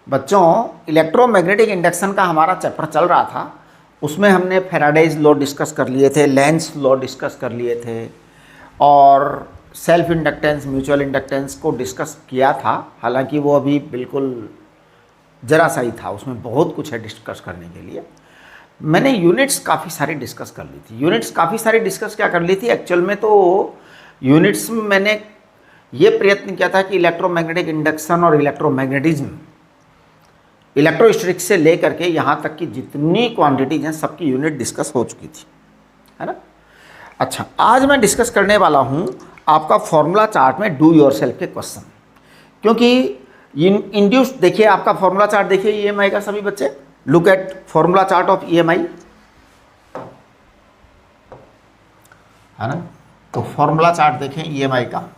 बच्चों, electromagnetic induction का हमारा चैप्टर चल रहा था। उसमें हमने फैराडेज लॉ डिस्कस कर लिए थे, लेंस लॉ डिस्कस कर लिए थे और सेल्फ इंडक्टेंस, म्यूचुअल इंडक्टेंस को डिस्कस किया था। हालांकि वो अभी बिल्कुल ज़रा सा ही था, उसमें बहुत कुछ है डिस्कस करने के लिए। मैंने यूनिट्स काफ़ी सारी डिस्कस कर ली थी। यूनिट्स काफ़ी सारी डिस्कस क्या कर ली थी एक्चुअल में, तो यूनिट्स में मैंने ये प्रयत्न किया था कि इलेक्ट्रोमैग्नेटिक इंडक्शन और इलेक्ट्रोमैग्नेटिज्म, इलेक्ट्रोस्टैटिक्स से लेकर के यहाँ तक की जितनी क्वांटिटीज हैं सबकी यूनिट डिस्कस हो चुकी थी, है ना। अच्छा, आज मैं डिस्कस करने वाला हूँ आपका फॉर्मूला चार्ट में डू योरसेल्फ के क्वेश्चन। क्योंकि इंड्यूस, देखिए आपका फॉर्मूला चार्ट देखिए ईएमआई का। सभी बच्चे look at formula chart of EMI, है ना। तो फॉर्मूला चार्ट देखें ईएमआई का।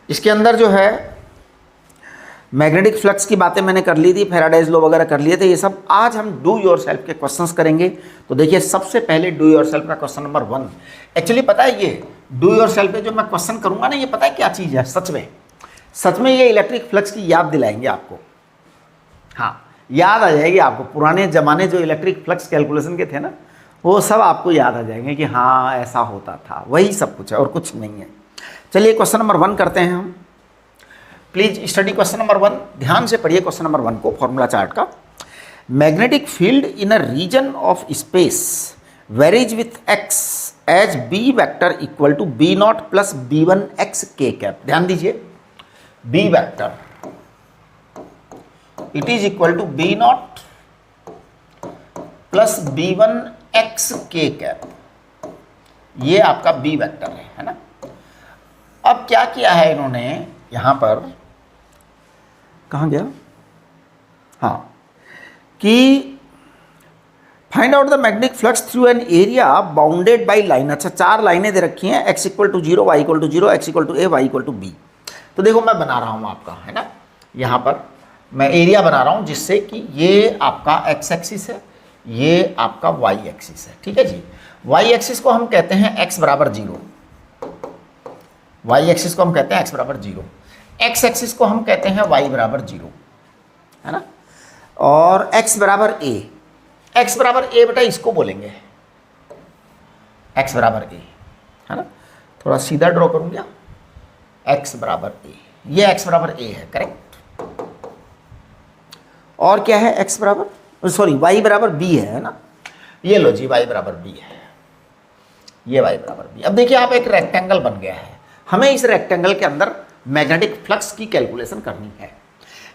इसके अंदर जो है मैग्नेटिक फ्लक्स की बातें मैंने कर ली थी, फैराडेज लॉ वगैरह कर लिए थे ये सब। आज हम डू योरसेल्फ के क्वेश्चंस करेंगे। तो देखिए सबसे पहले डू योरसेल्फ का क्वेश्चन नंबर 1। एक्चुअली पता है ये डू योरसेल्फ पे जो मैं क्वेश्चन करूंगा ना, ये पता है क्या चीज़ है सच में ये इलेक्ट्रिक फ्लक्स की याद दिलाएंगे आपको। हाँ, याद आ जाएगी आपको। पुराने ज़माने जो इलेक्ट्रिक फ्लक्स कैलकुलेशन के थे ना, वो सब आपको याद आ जाएंगे कि हाँ ऐसा होता था। वही सब कुछ है और कुछ नहीं है। चलिए क्वेश्चन नंबर 1 करते हैं हम। Please study question number 1। ध्यान से पढ़िए क्वेश्चन नंबर 1 को, फॉर्मूला चार्ट का। Magnetic field in a region of space varies with X as B vector equal to B not plus B one X के cap. ध्यान दीजिए, B vector it is equal to B not plus B one X के cap. ये आपका b vector है ना। अब क्या किया है इन्होंने यहां पर, कहां गया, हाँ, कि find out the magnetic flux through an area bounded by line. अच्छा, 4 लाइनें दे रखी हैं, x equal to 0, y equal to 0, x equal to a, y equal to b। तो देखो मैं बना रहा हूं आपका, है ना, यहां पर मैं एरिया बना रहा हूं जिससे कि ये आपका x एक्सिस है, ये आपका y एक्सिस है। ठीक है जी। y एक्सिस को हम कहते हैं x बराबर 0, y एक्सिस को हम कहते हैं x बराबर 0, x एक्सिस को हम कहते हैं y बराबर 0, है ना। और x बराबर a, x बराबर a बेटा इसको बोलेंगे x बराबर a, है ना। थोड़ा सीधा ड्रॉ करूं क्या, x बराबर a, ये x बराबर a है, करेक्ट। और क्या है x बराबर, सॉरी y बराबर b है ना। ये लो जी, y बराबर b है, ये y बराबर b। अब देखिए आप एक रेक्टेंगल बन गया है, हमें इस रेक्टेंगल के अंदर मैग्नेटिक फ्लक्स की कैलकुलेशन करनी है।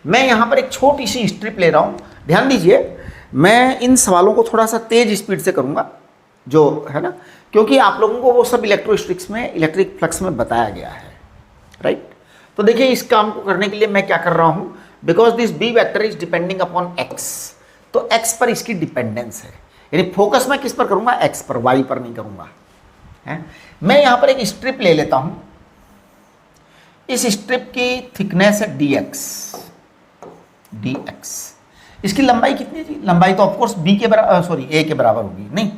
मैं यहाँ पर एक छोटी सी स्ट्रिप ले रहा हूँ। ध्यान दीजिए, मैं इन सवालों को थोड़ा सा तेज स्पीड से करूँगा, जो है ना, क्योंकि आप लोगों को वो सब इलेक्ट्रोस्टैटिक्स में, इलेक्ट्रिक फ्लक्स में बताया गया है, राइट। तो देखिए इस काम को करने के लिए मैं क्या कर रहा हूँ, because this B vector is depending upon X, तो एक्स पर इसकी डिपेंडेंस है, यानी फोकस मैं किस पर करूँगा, एक्स पर, वाई पर नहीं करूँगा, है। मैं यहाँ पर एक स्ट्रिप ले लेता हूँ। इस स्ट्रिप की थिकनेस है dx, इसकी लंबाई कितनी है? लंबाई तो ऑफकोर्स b के बराबर, सॉरी a के बराबर होगी। नहीं,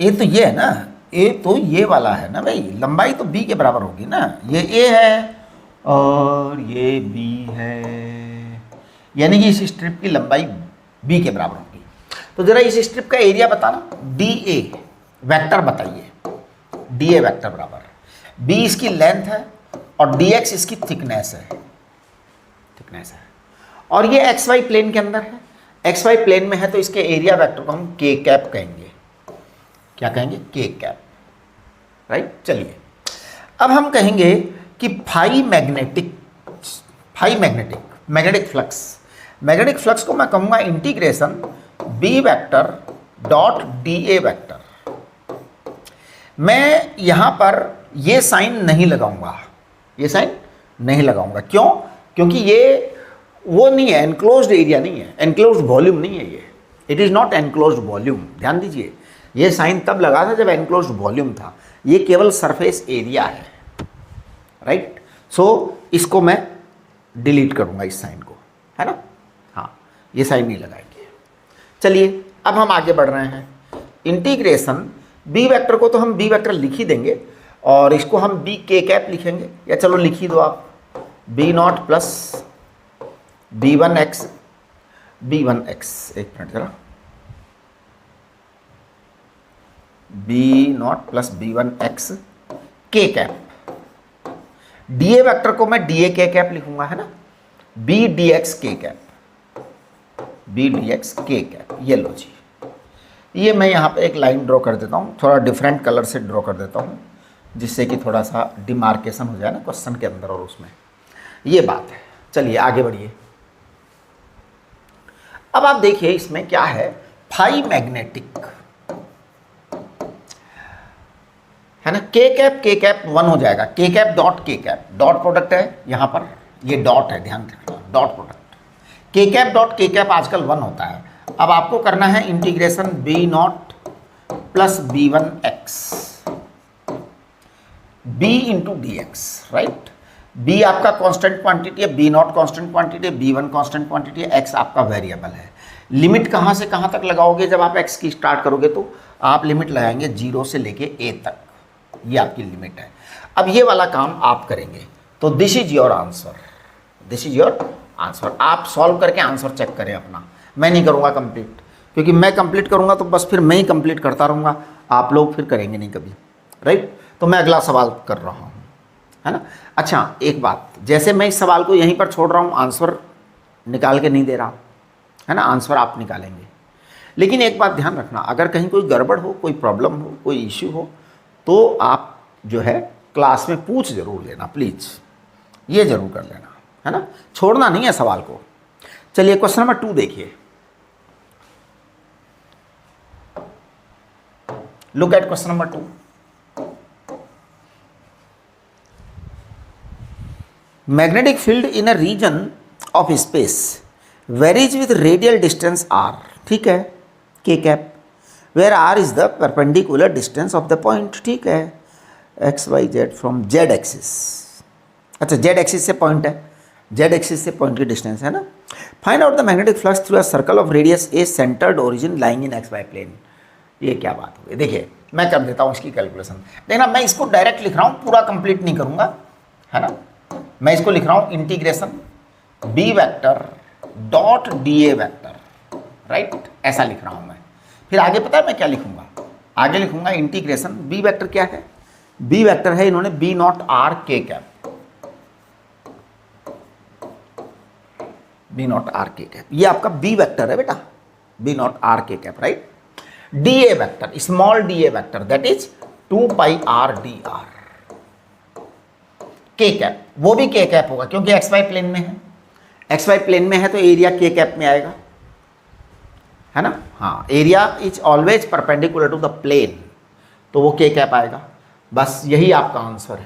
a तो ये है ना, a तो ये वाला है ना भाई, लंबाई तो b के बराबर होगी ना। ये a है और ये b है, यानी कि इस स्ट्रिप की लंबाई b के बराबर होगी। तो जरा इस स्ट्रिप का एरिया बताना, dA वेक्टर बताइए, dA वेक्टर बराबर, b इसकी लेंथ है और dx इसकी थिकनेस है, और ये xy प्लेन के अंदर है, xy प्लेन में है, तो इसके एरिया वेक्टर को हम k कैप कहेंगे। क्या कहेंगे? k cap, right. चलिए अब हम कहेंगे कि फाई मैग्नेटिक फ्लक्स को मैं कहूँगा integration b vector dot dA vector. मैं यहाँ पर ये साइन नहीं लगाऊंगा, क्यों? क्योंकि ये वो नहीं है, एनक्लोज्ड एरिया नहीं है, एनक्लोज्ड वॉल्यूम नहीं है ये, it is not enclosed volume. ध्यान दीजिए, ये साइन तब लगा था जब एनक्लोज्ड वॉल्यूम था, ये केवल सरफेस एरिया है, राइट। सो इसको मैं डिलीट करूंगा, इस साइन को, है ना। हाँ, ये साइन नहीं लगाएंगे। चलिए अब हम आगे बढ़ रहे हैं। इंटीग्रेशन बी वेक्टर को तो हम बी वेक्टर लिख ही देंगे, और इसको हम बी के कैप लिखेंगे, या चलो लिख ही दो आप, b not plus B1 x, एक मिनट जरा, B0 प्लस B1 एक्स के कैप। डीए वेक्टर को मैं डीए के कैप लिखूंगा, है ना, बी डी एक्स के कैप, बी डी एक्स के कैप। ये लो जी, ये मैं यहाँ पे एक लाइन ड्रॉ कर देता हूँ, थोड़ा डिफरेंट कलर से ड्रॉ कर देता हूँ, जिससे कि थोड़ा सा डिमार्केशन हो जाए ना क्वेश्चन के अंदर और उसमें। ये बात है, चलिए आगे बढ़िए। अब आप देखिए इसमें क्या है, फाई मैग्नेटिक, है ना, के कैप 1 हो जाएगा, के कैप डॉट के कैप, डॉट प्रोडक्ट है यहाँ पर, ये डॉट है, ध्यान रखना, डॉट प्रोडक्ट, के कैप डॉट के कैप आजकल 1 होता है। अब आपको करना है integration B0 plus B1 x, B into D x, right. B आपका कांस्टेंट क्वांटिटी है, B0 कांस्टेंट क्वांटिटी है, B1 कांस्टेंट क्वांटिटी है, x आपका वेरिएबल है। लिमिट कहाँ से कहाँ तक लगाओगे, जब आप x की स्टार्ट करोगे तो आप लिमिट लगाएंगे 0 से लेके a तक, ये आपकी लिमिट है। अब ये वाला काम आप करेंगे, तो this is your answer, this is your answer. आप सॉल्व करके आंसर चेक करें अपना, मैं नहीं करूँगा कंप्लीट, क्योंकि मैं कंप्लीट करूँगा तो बस फिर मैं ही कंप्लीट करता रहूँगा, आप लोग फिर करेंगे नहीं कभी, राइट। तो मैं अगला सवाल कर रहा हूँ, है ना। अच्छा एक बात, जैसे मैं इस सवाल को यहीं पर छोड़ रहा हूँ, आंसर निकाल के नहीं दे रहा, है ना, आंसर आप निकालेंगे। लेकिन एक बात ध्यान रखना, अगर कहीं कोई गड़बड़ हो, कोई प्रॉब्लम हो, कोई इश्यू हो, तो आप जो है क्लास में पूछ जरूर लेना प्लीज़, ये जरूर कर लेना, है ना, छोड़ना नहीं है सवाल को। चलिए क्वेश्चन नंबर 2 देखिए, look at question number 2। Magnetic field in a region of space varies with radial distance r, ठीक है, k cap, where r is the perpendicular distance of the point, ठीक है, x y z from z axis, अच्छा z axis से point है, z axis से point की distance है ना। Find out the magnetic flux through a circle of radius a centred origin lying in x Y plane. ये क्या बात हो गई, देखिए मैं कर देता हूँ इसकी कैलकुलेशन। देखना मैं इसको डायरेक्ट लिख रहा हूँ, पूरा कंप्लीट नहीं करूँगा, है ना, मैं इसको लिख रहा हूँ integration b vector dot d a vector, right, ऐसा लिख रहा हूँ मैं। फिर आगे पता है मैं क्या लिखूँगा, आगे लिखूँगा इंटीग्रेशन बी वेक्टर क्या है, बी वेक्टर है इन्होंने B0 R के कैप, B0 R के कैप, ये आपका बी वेक्टर है बेटा, B0 R के cap, right. D a vector, small D a vector, that is 2 pi R D R, के कैप, वो भी के कैप होगा क्योंकि एक्स वाई प्लेन में है, एक्स वाई प्लेन में है तो एरिया के कैप में आएगा, है ना। हाँ, area is always perpendicular to the plane, तो वो के कैप आएगा, बस यही आपका आंसर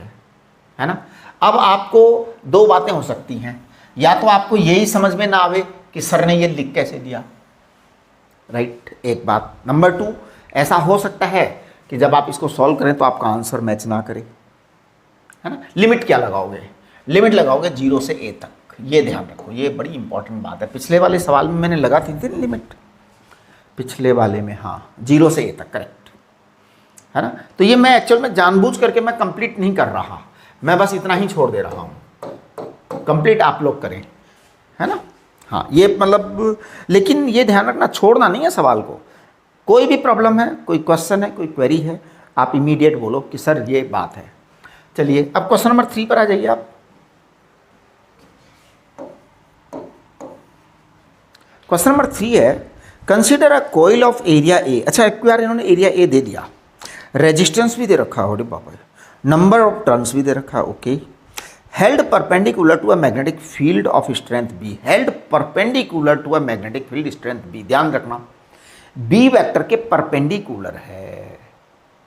है ना। अब आपको 2 बातें हो सकती हैं, या तो आपको यही समझ में ना आवे कि सर ने ये लिख कैसे दिया, राइट, एक बात। नंबर 2, ऐसा हो सकता है कि जब आप इसको सॉल्व करें तो आपका आंसर मैच ना करे, है ना। लिमिट क्या लगाओगे, लिमिट लगाओगे 0 से a तक, ये ध्यान रखो, ये बड़ी इंपॉर्टेंट बात है। पिछले वाले सवाल में मैंने लगा थी लिमिट, पिछले वाले में, हाँ 0 से a तक, करेक्ट, है ना। तो ये मैं एक्चुअल में जानबूझ करके मैं कंप्लीट नहीं कर रहा, मैं बस इतना ही छोड़ दे रहा हूँ, कंप्लीट आप लोग करें, है ना। हाँ ये मतलब, लेकिन ये ध्यान रखना छोड़ना नहीं है सवाल को, कोई भी प्रॉब्लम है, कोई क्वेश्चन है, कोई क्वेरी है, आप इमीडिएट बोलो कि सर ये बात है। चलिए अब क्वेश्चन नंबर 3 पर आ जाइए आप। क्वेश्चन नंबर 3 है, consider a coil of area A, अच्छा एक बार इन्होंने एरिया ए दे दिया, रेजिस्टेंस भी दे रखा है, बाबा नंबर ऑफ टर्न्स भी दे रखा है, okay, held perpendicular to a magnetic field of strength b, held perpendicular to a magnetic field strength b, ध्यान रखना बी वेक्टर के परपेंडिकुलर है,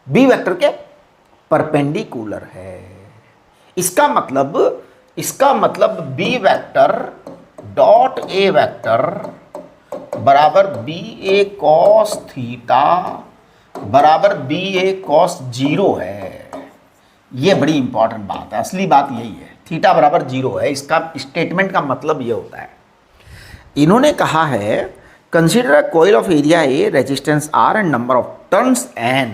बी वेक्टर के परपेंडिकुलर है, इसका मतलब b vector dot a vector बराबर बी ए कॉस थीटा बराबर बी ए कॉस 0 है। ये बड़ी इंपॉर्टेंट बात है, असली बात यही है, थीटा बराबर 0 है, इसका स्टेटमेंट का मतलब ये होता है। इन्होंने कहा है consider a coil of area A, resistance R and number of turns N,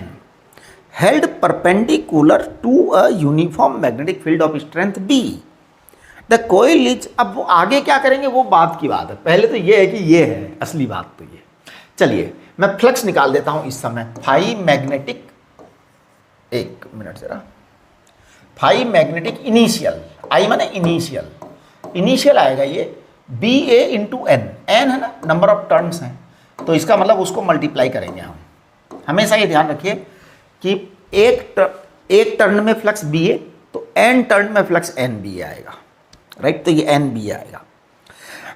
held perpendicular to a uniform magnetic field of strength B. The coil is, अब वो आगे क्या करेंगे वो बात की बात है, पहले तो ये है कि ये है असली बात तो ये। चलिए मैं फ्लक्स निकाल देता हूं इस समय। फाई मैग्नेटिक, एक मिनट जरा, फाई मैग्नेटिक इनिशियल, आई माने इनिशियल, इनिशियल आएगा ये बी ए इंटू एन, एन है ना, नंबर ऑफ टर्न्स हैं, तो इसका मतलब उसको मल्टीप्लाई करेंगे हम। हमेशा ये ध्यान रखिए कि एक टर्न में फ्लक्स बी ए तो एन टर्न में फ्लक्स एन बी ए आएगा, राइट, तो ये एन बी ए आएगा।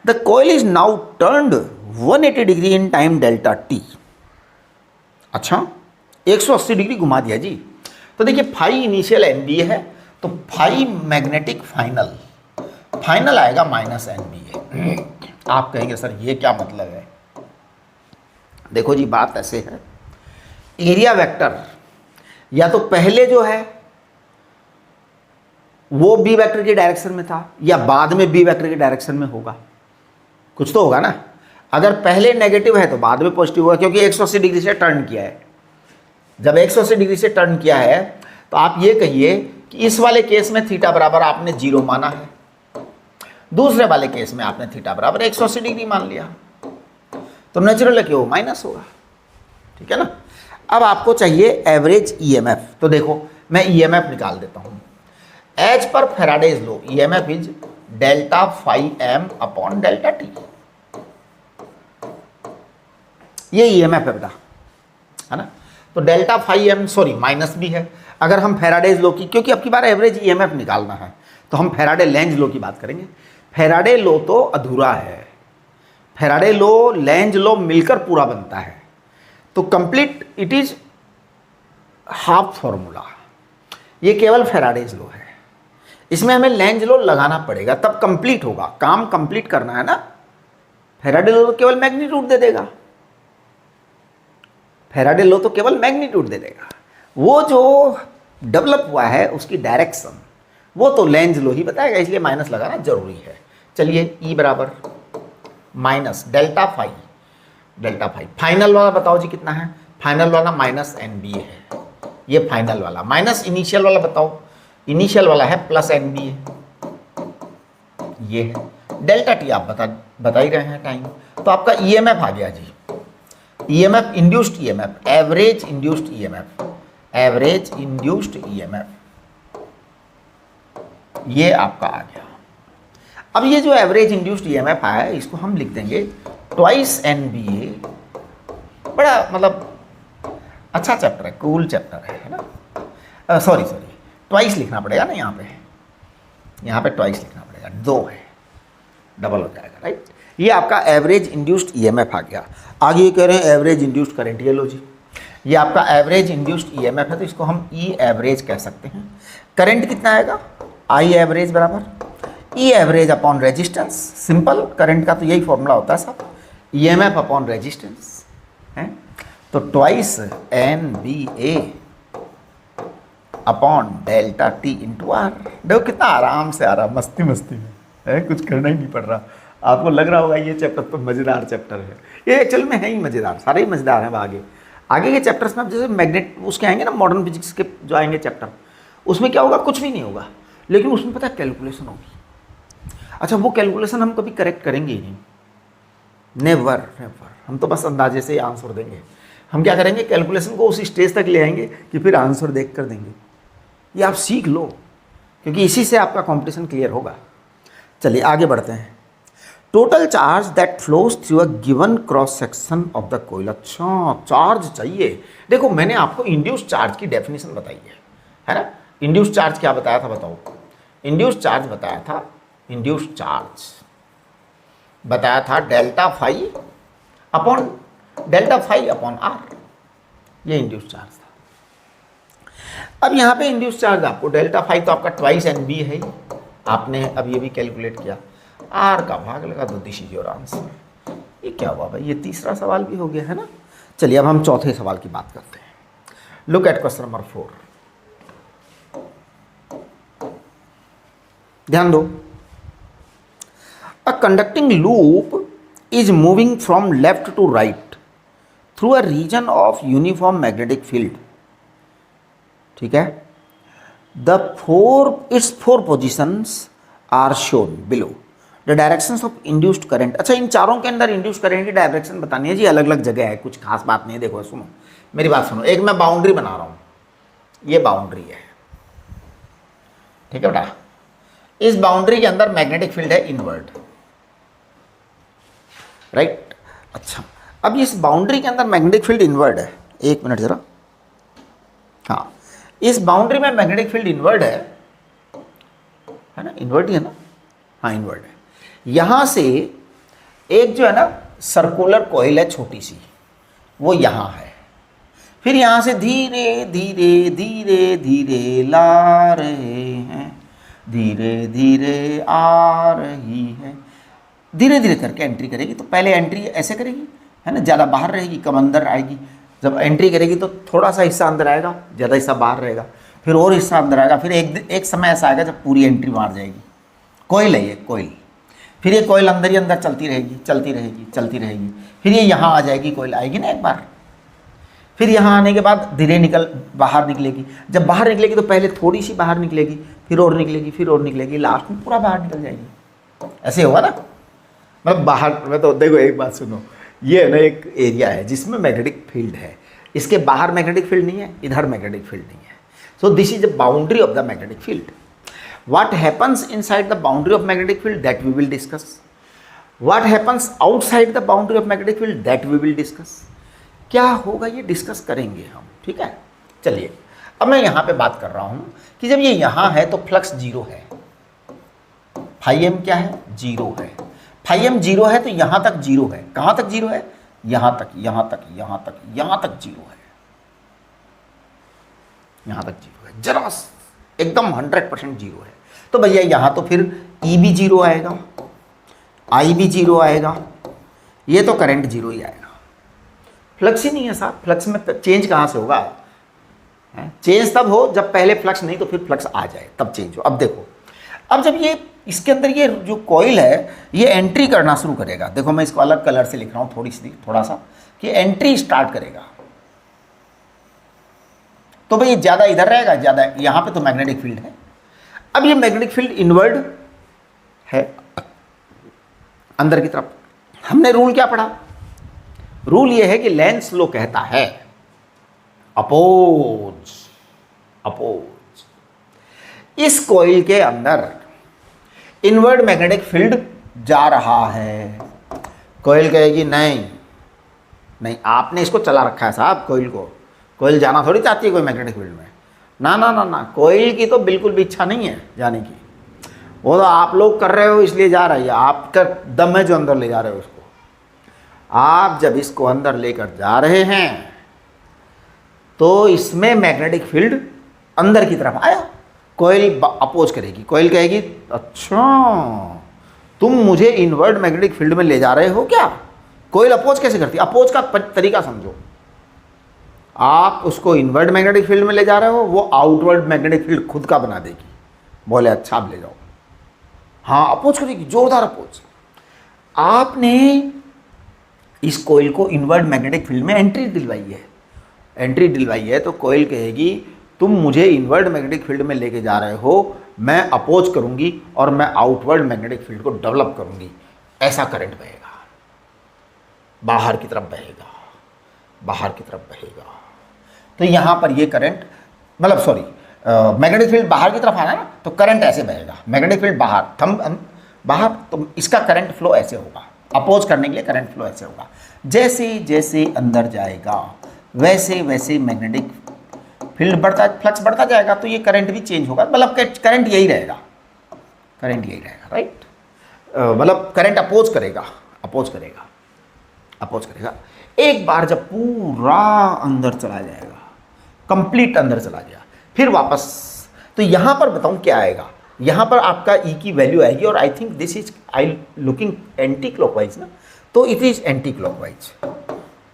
The coil is now turned 180 degree in time delta T. अच्छा 180 डिग्री घुमा दिया जी। तो देखिए फाई इनिशियल एन बी ए है, तो फाई मैग्नेटिक फाइनल, फाइनल आएगा माइनस एन बी ए। आप कहेंगे सर ये क्या मतलब है? देखो जी बात ऐसे है, एरिया वेक्टर या तो पहले जो है वो बी वेक्टर की डायरेक्शन में था या बाद में बी वेक्टर की डायरेक्शन में होगा, कुछ तो होगा ना। अगर पहले नेगेटिव है तो बाद में पॉजिटिव होगा, क्योंकि 180 डिग्री से टर्न किया है। जब 180 डिग्री से टर्न किया है तो आप ये कहिए कि इस वाले केस में थीटा बराबर आपने 0 माना है, दूसरे वाले केस में आपने थीटा बराबर 180 डिग्री मान लिया, तो नेचुरल है कि वो माइनस होगा, ठीक है ना। अब आपको चाहिए एवरेज ईएमएफ, तो देखो मैं ईएमएफ निकाल देता हूं। एज पर Faraday's law EMF is delta phi m upon delta t, ये ईएमएफ है बेटा, है ना। तो delta phi m sorry minus भी है। अगर हम फैराडेज लॉ की, क्योंकि अब की बार एवरेज ईएमएफ निकालना है तो हम फैराडे लेंज लॉ की बात करेंगे। फैराडे लॉ तो अधूरा है, फैराडे लॉ लेंज लॉ मिलकर पूरा बनता है, तो complete it is half formula, ये केवल फैराडेज लॉ है। इसमें हमें लेंज लॉ लगाना पड़ेगा तब कंप्लीट होगा, काम कंप्लीट करना है ना। फैराडे लॉ तो केवल मैग्नीट्यूड दे देगा, फैराडे लॉ तो केवल मैग्नीट्यूड दे देगा, वो जो डेवलप हुआ है उसकी डायरेक्शन वो तो लेंज लॉ ही बताएगा, इसलिए माइनस लगाना जरूरी है। चलिए ई बराबर minus delta phi, delta phi final वाला बताओ जी कितना है? फाइनल वाला माइनस एन बी है, ये फाइनल वाला, माइनस इनिशियल वाला बताओ, इनिशियल वाला है प्लस एन बी है, ये है डेल्टा टी, आप बता ही रहे हैं टाइम। तो आपका ईएमएफ आ गया जी, EMF induced EMF, average induced EMF, average induced EMF, ये आपका आ गया। अब ये जो एवरेज इंड्यूस्ड ईएमएफ आया है इसको हम लिख देंगे ट्वाइस एन बी ए, बड़ा मतलब अच्छा चैप्टर है, कूल चैप्टर है ना। सॉरी ट्वाइस लिखना पड़ेगा ना, यहाँ पे ट्वाइस लिखना पड़ेगा, 2 है, डबल हो जाएगा, राइट। ये आपका एवरेज इंड्यूस्ड ईएमएफ आ गया। आगे ये कह रहे हैं एवरेज इंड्यूस्ड करंट, ये लो जी, ये आपका एवरेज इंड्यूस्ड ईएमएफ है, तो इसको हम ई एवरेज कह सकते हैं। करंट कितना आएगा? आई एवरेज बराबर E average upon resistance, simple, current का तो यही फॉर्मूला होता है सब, ईएमएफ अपॉन रेजिस्टेंस है। तो twice n b a upon delta t into r. देखो कितना आराम से आ रहा, मस्ती मस्ती में है, कुछ करना ही नहीं पड़ रहा। आपको लग रहा होगा ये चैप्टर तो मज़ेदार चैप्टर है, ये एक्चुअल में है ही मज़ेदार, सारे ही मज़ेदार हैं। आगे के चैप्टर्स में जैसे मैग्नेट उसके आएंगे ना, मॉडर्न फिजिक्स के जो आएंगे चैप्टर, उसमें क्या होगा? कुछ भी नहीं होगा, लेकिन उसमें पता है कैलकुलेशन होगी। अच्छा वो कैलकुलेशन हम कभी करेक्ट करेंगे ही नहीं, नेवर नेवर, हम तो बस अंदाजे से आंसर देंगे। हम क्या करेंगे? कैलकुलेशन को उस स्टेज तक ले आएंगे कि फिर आंसर देख कर देंगे। ये आप सीख लो, क्योंकि इसी से आपका कंपटीशन क्लियर होगा। चलिए आगे बढ़ते हैं। Total charge that flows through a given cross section of the coil. अच्छा चार्ज चाहिए, देखो मैंने आपको इंड्यूस्ड चार्ज की डेफिनेशन बताई है ना। इंड्यूस्ड चार्ज क्या बताया था बताओ? इंड्यूस्ड चार्ज बताया था, इंड्यूस्ड चार्ज बताया था डेल्टा फाई अपॉन आर, ये इंड्यूस्ड चार्ज था। अब यहाँ पे इंड्यूस्ड चार्ज आपको डेल्टा फाई तो आपका ट्वाइस एन बी है ही, आपने अब ये भी कैलकुलेट किया, आर का भाग लगा, तो दिस इज योर आंसर। ये क्या हुआ भाई? ये तीसरा सवाल भी हो गया है ना। चलिए अब हम चौथे सवाल की बात करते हैं। लुक एट क्वेश्चन नंबर 4, ध्यान दो। A conducting loop is moving from left to right through a region of uniform magnetic field ठीक है। its four positions are shown below. The directions of induced current. अच्छा, इन चारों के अंदर induced current की direction बतानी है जी, अलग अलग जगह है, कुछ खास बात नहीं है। देखो सुनो, मेरी बात सुनो, एक मैं बाउंड्री बना रहा हूँ, ये बाउंड्री है, ठीक है बेटा। इस बाउंड्री के अंदर मैग्नेटिक फील्ड है इनवर्ड, राइट। अच्छा, अब इस बाउंड्री के अंदर मैग्नेटिक फील्ड इनवर्ड है, एक मिनट जरा, हाँ, इस बाउंड्री में मैग्नेटिक फील्ड इनवर्ड है ना, इनवर्ड ही है ना, हाँ इनवर्ड है। यहां से एक जो है ना सर्कुलर कॉइल है छोटी सी, वो यहां है, फिर यहां से धीरे धीरे धीरे धीरे ला रहे हैं, धीरे धीरे आ रही है, धीरे धीरे करके एंट्री करेगी। तो पहले एंट्री ऐसे करेगी, है ना, ज़्यादा बाहर रहेगी, कम अंदर आएगी। जब एंट्री करेगी तो थोड़ा सा हिस्सा अंदर आएगा, ज़्यादा हिस्सा बाहर रहेगा, फिर और हिस्सा अंदर आएगा, फिर एक समय ऐसा आएगा जब पूरी एंट्री मार जाएगी। कोयल है ये, कोयल। फिर ये कोयल अंदर ही अंदर चलती रहेगी, चलती रहेगी, चलती रहेगी, फिर ये यहाँ आ जाएगी, कोयल आएगी ना एक बार, फिर यहाँ आने के बाद धीरे बाहर निकलेगी। जब बाहर निकलेगी तो पहले थोड़ी सी बाहर निकलेगी, फिर और निकलेगी, फिर और निकलेगी, लास्ट में पूरा बाहर निकल जाएगी। ऐसे होगा ना, मतलब बाहर में। तो देखो एक बात सुनो, ये है ना एक एरिया है जिसमें मैग्नेटिक फील्ड है, इसके बाहर मैग्नेटिक फील्ड नहीं है, इधर मैग्नेटिक फील्ड नहीं है। So this is the boundary of the magnetic field. What happens inside the boundary of magnetic field, that we will discuss. What happens outside the boundary of magnetic field, that we will discuss. क्या होगा ये discuss करेंगे हम, ठीक है। चलिए, अब मैं यहाँ पे बात कर रहा हूँ कि जब ये यहाँ है तो फ्लक्स जीरो है, फाई एम क्या है, जीरो है। फाई एम जीरो है तो यहाँ तक जीरो है। कहाँ तक जीरो है, यहाँ तक, यहाँ तक, यहाँ तक, यहाँ तक जीरो है, यहाँ तक जीरो है, जरा एकदम 100% जीरो है। तो भैया यहाँ तो फिर ई भी जीरो आएगा, आई भी जीरो आएगा, ये तो करंट जीरो ही आएगा। फ्लक्स ही नहीं है साहब, फ्लक्स में चेंज कहाँ से होगा? चेंज तब हो जब पहले फ्लक्स नहीं तो फिर फ्लक्स आ जाए, तब चेंज हो। अब देखो, अब जब ये इसके अंदर ये जो कॉइल है ये एंट्री करना शुरू करेगा। देखो मैं इसको अलग कलर से लिख रहा हूँ, थोड़ा सा कि एंट्री स्टार्ट करेगा। तो भाई ज़्यादा इधर रहेगा, ज़्यादा यहाँ पे तो मैग्नेटिक फील्ड है। अब ये मैग्नेटिक फील्ड इनवर्ड है अंदर की तरफ। हमने रूल क्या पढ़ा? रूल ये है कि लेंस लॉ कहता है अपोज, अपोज। इस कॉइल के अंदर इनवर्ड मैग्नेटिक फील्ड जा रहा है। कॉइल कहेगी नहीं नहीं, आपने इसको चला रखा है साहब कॉइल को, कोयल जाना थोड़ी चाहती है कोई मैग्नेटिक फील्ड में, ना ना ना ना, कोयल की तो बिल्कुल भी इच्छा नहीं है जाने की, वो तो आप लोग कर रहे हो इसलिए जा रही है, आपका दम है जो अंदर ले जा रहे हो उसको। आप जब इसको अंदर लेकर जा रहे हैं तो इसमें मैग्नेटिक फील्ड अंदर की तरफ आया, कोयल अपोज करेगी। कोयल कहेगी अच्छा तुम मुझे इनवर्ड मैग्नेटिक फील्ड में ले जा रहे हो क्या? कोयल अपोज कैसे करती है? अपोज का तरीका समझो। आप उसको इनवर्ड मैग्नेटिक फील्ड में ले जा रहे हो, वो आउटवर्ड मैग्नेटिक फील्ड खुद का बना देगी। बोले अच्छा आप ले जाओ, हाँ अपोज करेगी, जोरदार अपोज। आपने इस कोयल को इनवर्ड मैग्नेटिक फील्ड में एंट्री दिलवाई है, तो कोयल कहेगी तुम मुझे इनवर्ड मैग्नेटिक फील्ड में लेके जा रहे हो, मैं अपोज करूंगी और मैं आउटवर्ड मैग्नेटिक फील्ड को डेवलप करूंगी। ऐसा करंट बहेगा, बाहर की तरफ बहेगा, बाहर की तरफ बहेगा। तो यहाँ पर ये करंट, मतलब सॉरी, मैग्नेटिक फील्ड बाहर की तरफ आना ना, तो करंट ऐसे बहेगा। मैग्नेटिक फील्ड बाहर, बाहर, तो इसका करंट फ्लो ऐसे होगा। अपोज करने के लिए करंट फ्लो ऐसे होगा। जैसे जैसे अंदर जाएगा वैसे वैसे मैग्नेटिक फील्ड बढ़ता, फ्लक्स बढ़ता जाएगा, तो ये करंट भी चेंज होगा। मतलब करंट यही रहेगा, करंट यही रहेगा, राइट। मतलब करंट अपोज करेगा, अपोज करेगा, अपोज करेगा। एक बार जब पूरा अंदर चला जाएगा, कंप्लीट अंदर चला गया, फिर वापस, तो यहाँ पर बताऊँ क्या आएगा? यहाँ पर आपका ई की वैल्यू आएगी, और I think this is I looking anti clockwise ना, तो it is anti clockwise,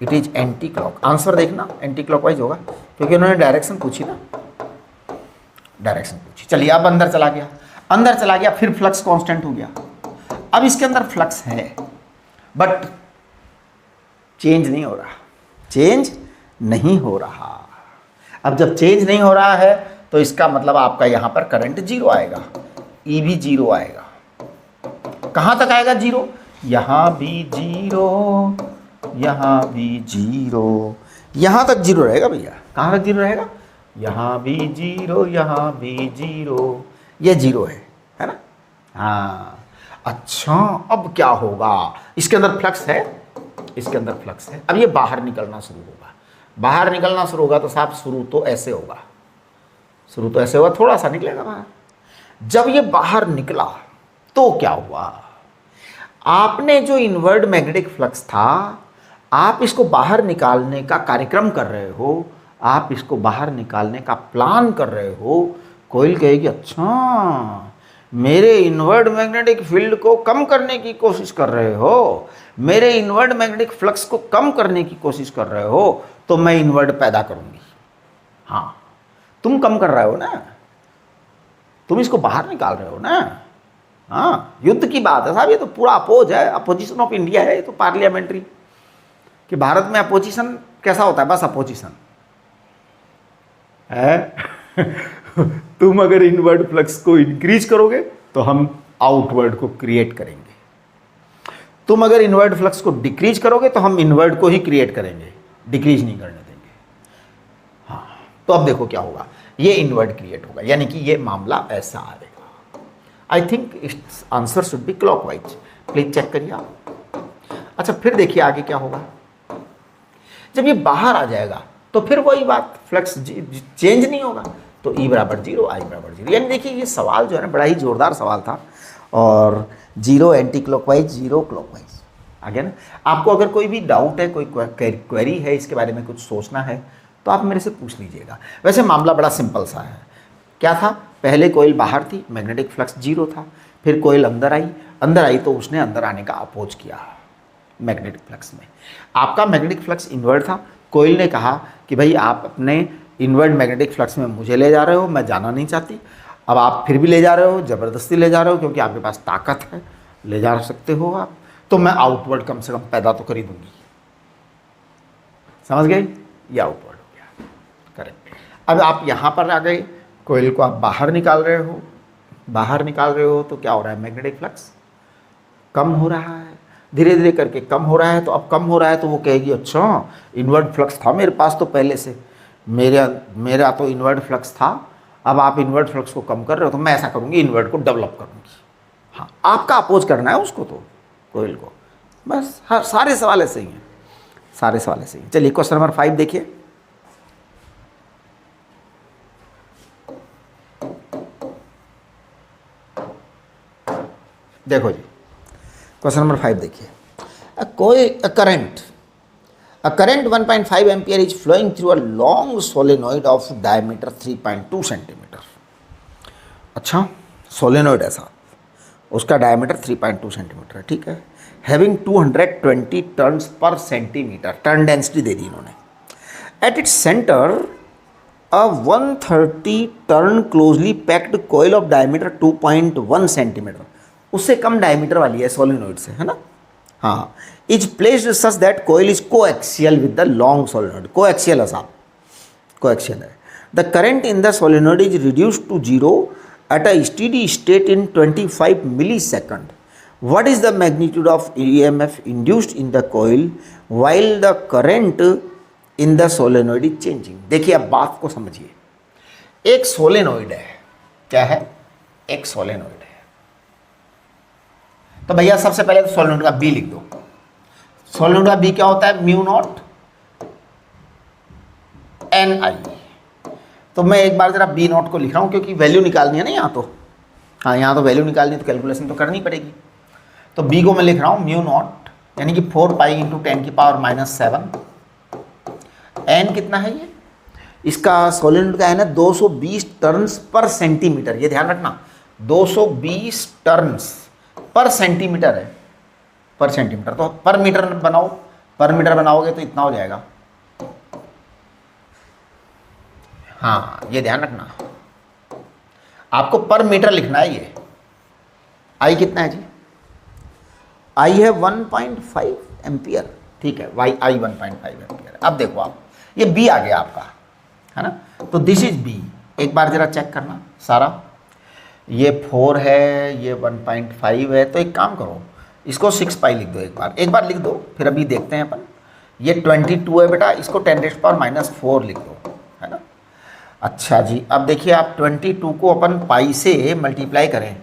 it is anti clock. Answer देखना एंटी क्लॉकवाइज होगा, क्योंकि उन्होंने डायरेक्शन पूछी ना, डायरेक्शन पूछी। चलिए अब अंदर चला गया, अंदर चला गया, फिर फ्लक्स कांस्टेंट हो गया। अब इसके अंदर फ्लक्स है बट चेंज नहीं हो रहा, चेंज नहीं हो रहा। अब जब चेंज नहीं हो रहा है तो इसका मतलब आपका यहाँ पर करंट जीरो आएगा, ई भी जीरो आएगा। कहाँ तक आएगा जीरो? यहाँ भी जीरो, यहाँ भी जीरो, यहाँ तक जीरो रहेगा भैया। कहाँ तक जीरो रहेगा? यहाँ भी जीरो, यहाँ भी जीरो, ये जीरो है ना? हाँ, अच्छा अब क्या होगा? इसके अंदर फ्लक्स है, इसके अंदर फ्लक्स है। अब ये बाहर निकलना शुरू होगा, बाहर निकलना शुरू होगा तो साहब शुरू तो ऐसे होगा, शुरू तो ऐसे होगा, थोड़ा सा निकलेगा बाहर। जब ये बाहर निकला तो क्या हुआ? आपने जो इनवर्ड मैग्नेटिक फ्लक्स था, आप इसको बाहर निकालने का कार्यक्रम कर रहे हो, आप इसको बाहर निकालने का प्लान कर रहे हो। कोयल कहेगी अच्छा मेरे इनवर्ड मैग्नेटिक फील्ड को कम करने की कोशिश कर रहे हो, मेरे इनवर्ड मैग्नेटिक फ्लक्स को कम करने की कोशिश कर रहे हो, तो मैं इनवर्ड पैदा करूंगी। हाँ, तुम कम कर रहे हो ना, तुम इसको बाहर निकाल रहे हो ना। हाँ, युद्ध की बात है साहब, ये तो पूरा अपोज है, अपोजिशन ऑफ इंडिया है ये तो, पार्लियामेंट्री। कि भारत में अपोजिशन कैसा होता है? बस अपोजिशन है। तुम अगर इनवर्ड फ्लक्स को इंक्रीज करोगे तो हम आउटवर्ड को क्रिएट करेंगे, तुम अगर इनवर्ड फ्लक्स को डिक्रीज करोगे तो हम इनवर्ड को ही क्रिएट करेंगे, डिक्रीज नहीं करने देंगे। हाँ, तो अब देखो क्या होगा, ये इनवर्ड क्रिएट होगा, यानी कि ये मामला ऐसा आएगा। I think its answer should be clockwise, please check करिए आप। अच्छा, फिर देखिए आगे क्या होगा। जब ये बाहर आ जाएगा तो फिर वही बात, फ्लक्स चेंज नहीं होगा, तो ई बराबर जीरो, आई बराबर जीरो। यानी देखिए ये सवाल जो है ना बड़ा ही जोरदार सवाल था, और zero anticlockwise, zero clockwise आ गया ना। आपको अगर कोई भी डाउट है, कोई क्वेरी है, इसके बारे में कुछ सोचना है तो आप मेरे से पूछ लीजिएगा। वैसे मामला बड़ा सिंपल सा है। क्या था? पहले कोयल बाहर थी, मैग्नेटिक फ्लक्स जीरो था, फिर कोयल अंदर आई तो उसने अंदर आने का अपोज किया मैग्नेटिक फ्लक्स में। आपका मैग्नेटिक फ्लक्स इनवर्ड था, कोयल ने कहा कि भाई आप अपने इनवर्ड मैग्नेटिक फ्लक्स में मुझे ले जा रहे हो, मैं जाना नहीं चाहती। अब आप फिर भी ले जा रहे हो, ज़बरदस्ती ले जा रहे हो, क्योंकि आपके पास ताकत है, ले जा सकते हो आप, तो मैं आउटवर्ड कम से कम पैदा तो कर ही दूंगी। समझ गए? ये आउटवर्ड हो गया, करेक्ट। अब आप यहाँ पर आ गए, कोयल को आप बाहर निकाल रहे हो, बाहर निकाल रहे हो तो क्या हो रहा है? मैग्नेटिक फ्लक्स कम हो रहा है, धीरे धीरे करके कम हो रहा है। तो अब कम हो रहा है तो वो कहेगी अच्छा इनवर्ड फ्लक्स था मेरे पास तो पहले से, मेरा तो इनवर्ड फ्लक्स था, अब आप इनवर्ड फ्लक्स को कम कर रहे हो तो मैं ऐसा करूँगी, इनवर्ड को डेवलप करूँगी। हाँ, आपका अपोज करना है उसको, तो कोयल को, बस। हर सारे सवाल ऐसे ही हैं, सारे सवाल ऐसे ही। चलिए क्वेश्चन नंबर 5 देखिए। देखो जी, क्वेश्चन नंबर 5 देखिए। A current 1.5 ampere is flowing through a long solenoid of diameter 3.2 centimeter. अच्छा, सोलेनोइड ऐसा, उसका डायमीटर 3.2 सेंटीमीटर है, ठीक है। Having 220 turns per centimetre, turn density दे दी इन्होंने। At its centre a 130 turn closely packed coil of diameter 2.1 centimetre, उससे कम डायमीटर वाली है सोलेनोइड से, है ना। हाँ, is placed such that coil is coaxial with the long solenoid. Coaxial है साहब, कोएक्सियल है। The current in the solenoid is reduced to zero at a steady state in 25 millisecond. What is the magnitude of EMF induced in the coil while the current in the solenoid is changing. देखिए अब बात को समझिए, एक solenoid है, क्या है? एक सोलेनोइड है। तो भैया सबसे पहले तो सोलेनोइड का बी लिख दो। सोलेनोइड का बी क्या होता है? म्यू नॉट एन आई। तो मैं एक बार जरा बी नॉट को लिख रहा हूं, क्योंकि वैल्यू निकालनी है ना यहाँ तो। हाँ, यहाँ तो वैल्यू निकालनी है तो कैलकुलेशन तो करनी पड़ेगी। तो बी को मैं लिख रहा हूँ म्यू नॉट, यानी कि 4 पाई इंटू 10 की पावर -7। एन कितना है ये? इसका सोलेनोइड का है ना 220 टर्न्स पर सेंटीमीटर, ये ध्यान रखना, 220 टर्न्स पर सेंटीमीटर है, पर सेंटीमीटर। तो पर मीटर बनाओ, पर मीटर बनाओगे तो इतना हो जाएगा। हाँ, ये ध्यान रखना, आपको पर मीटर लिखना है। ये आई कितना है जी? आई है 1.5 एम्पियर, ठीक है। वाई आई 1.5 एम्पियर। अब देखो आप, ये बी आ गया आपका, है ना। तो दिस इज बी, एक बार जरा चेक करना सारा, ये 4 है, ये 1.5 है, तो एक काम करो इसको 6 पाई लिख दो, एक बार लिख दो, फिर अभी देखते हैं अपन। ये 22 है बेटा, इसको 10⁻⁴ लिख दो, है ना। अच्छा जी, अब देखिए आप 22 को अपन पाई से मल्टीप्लाई करें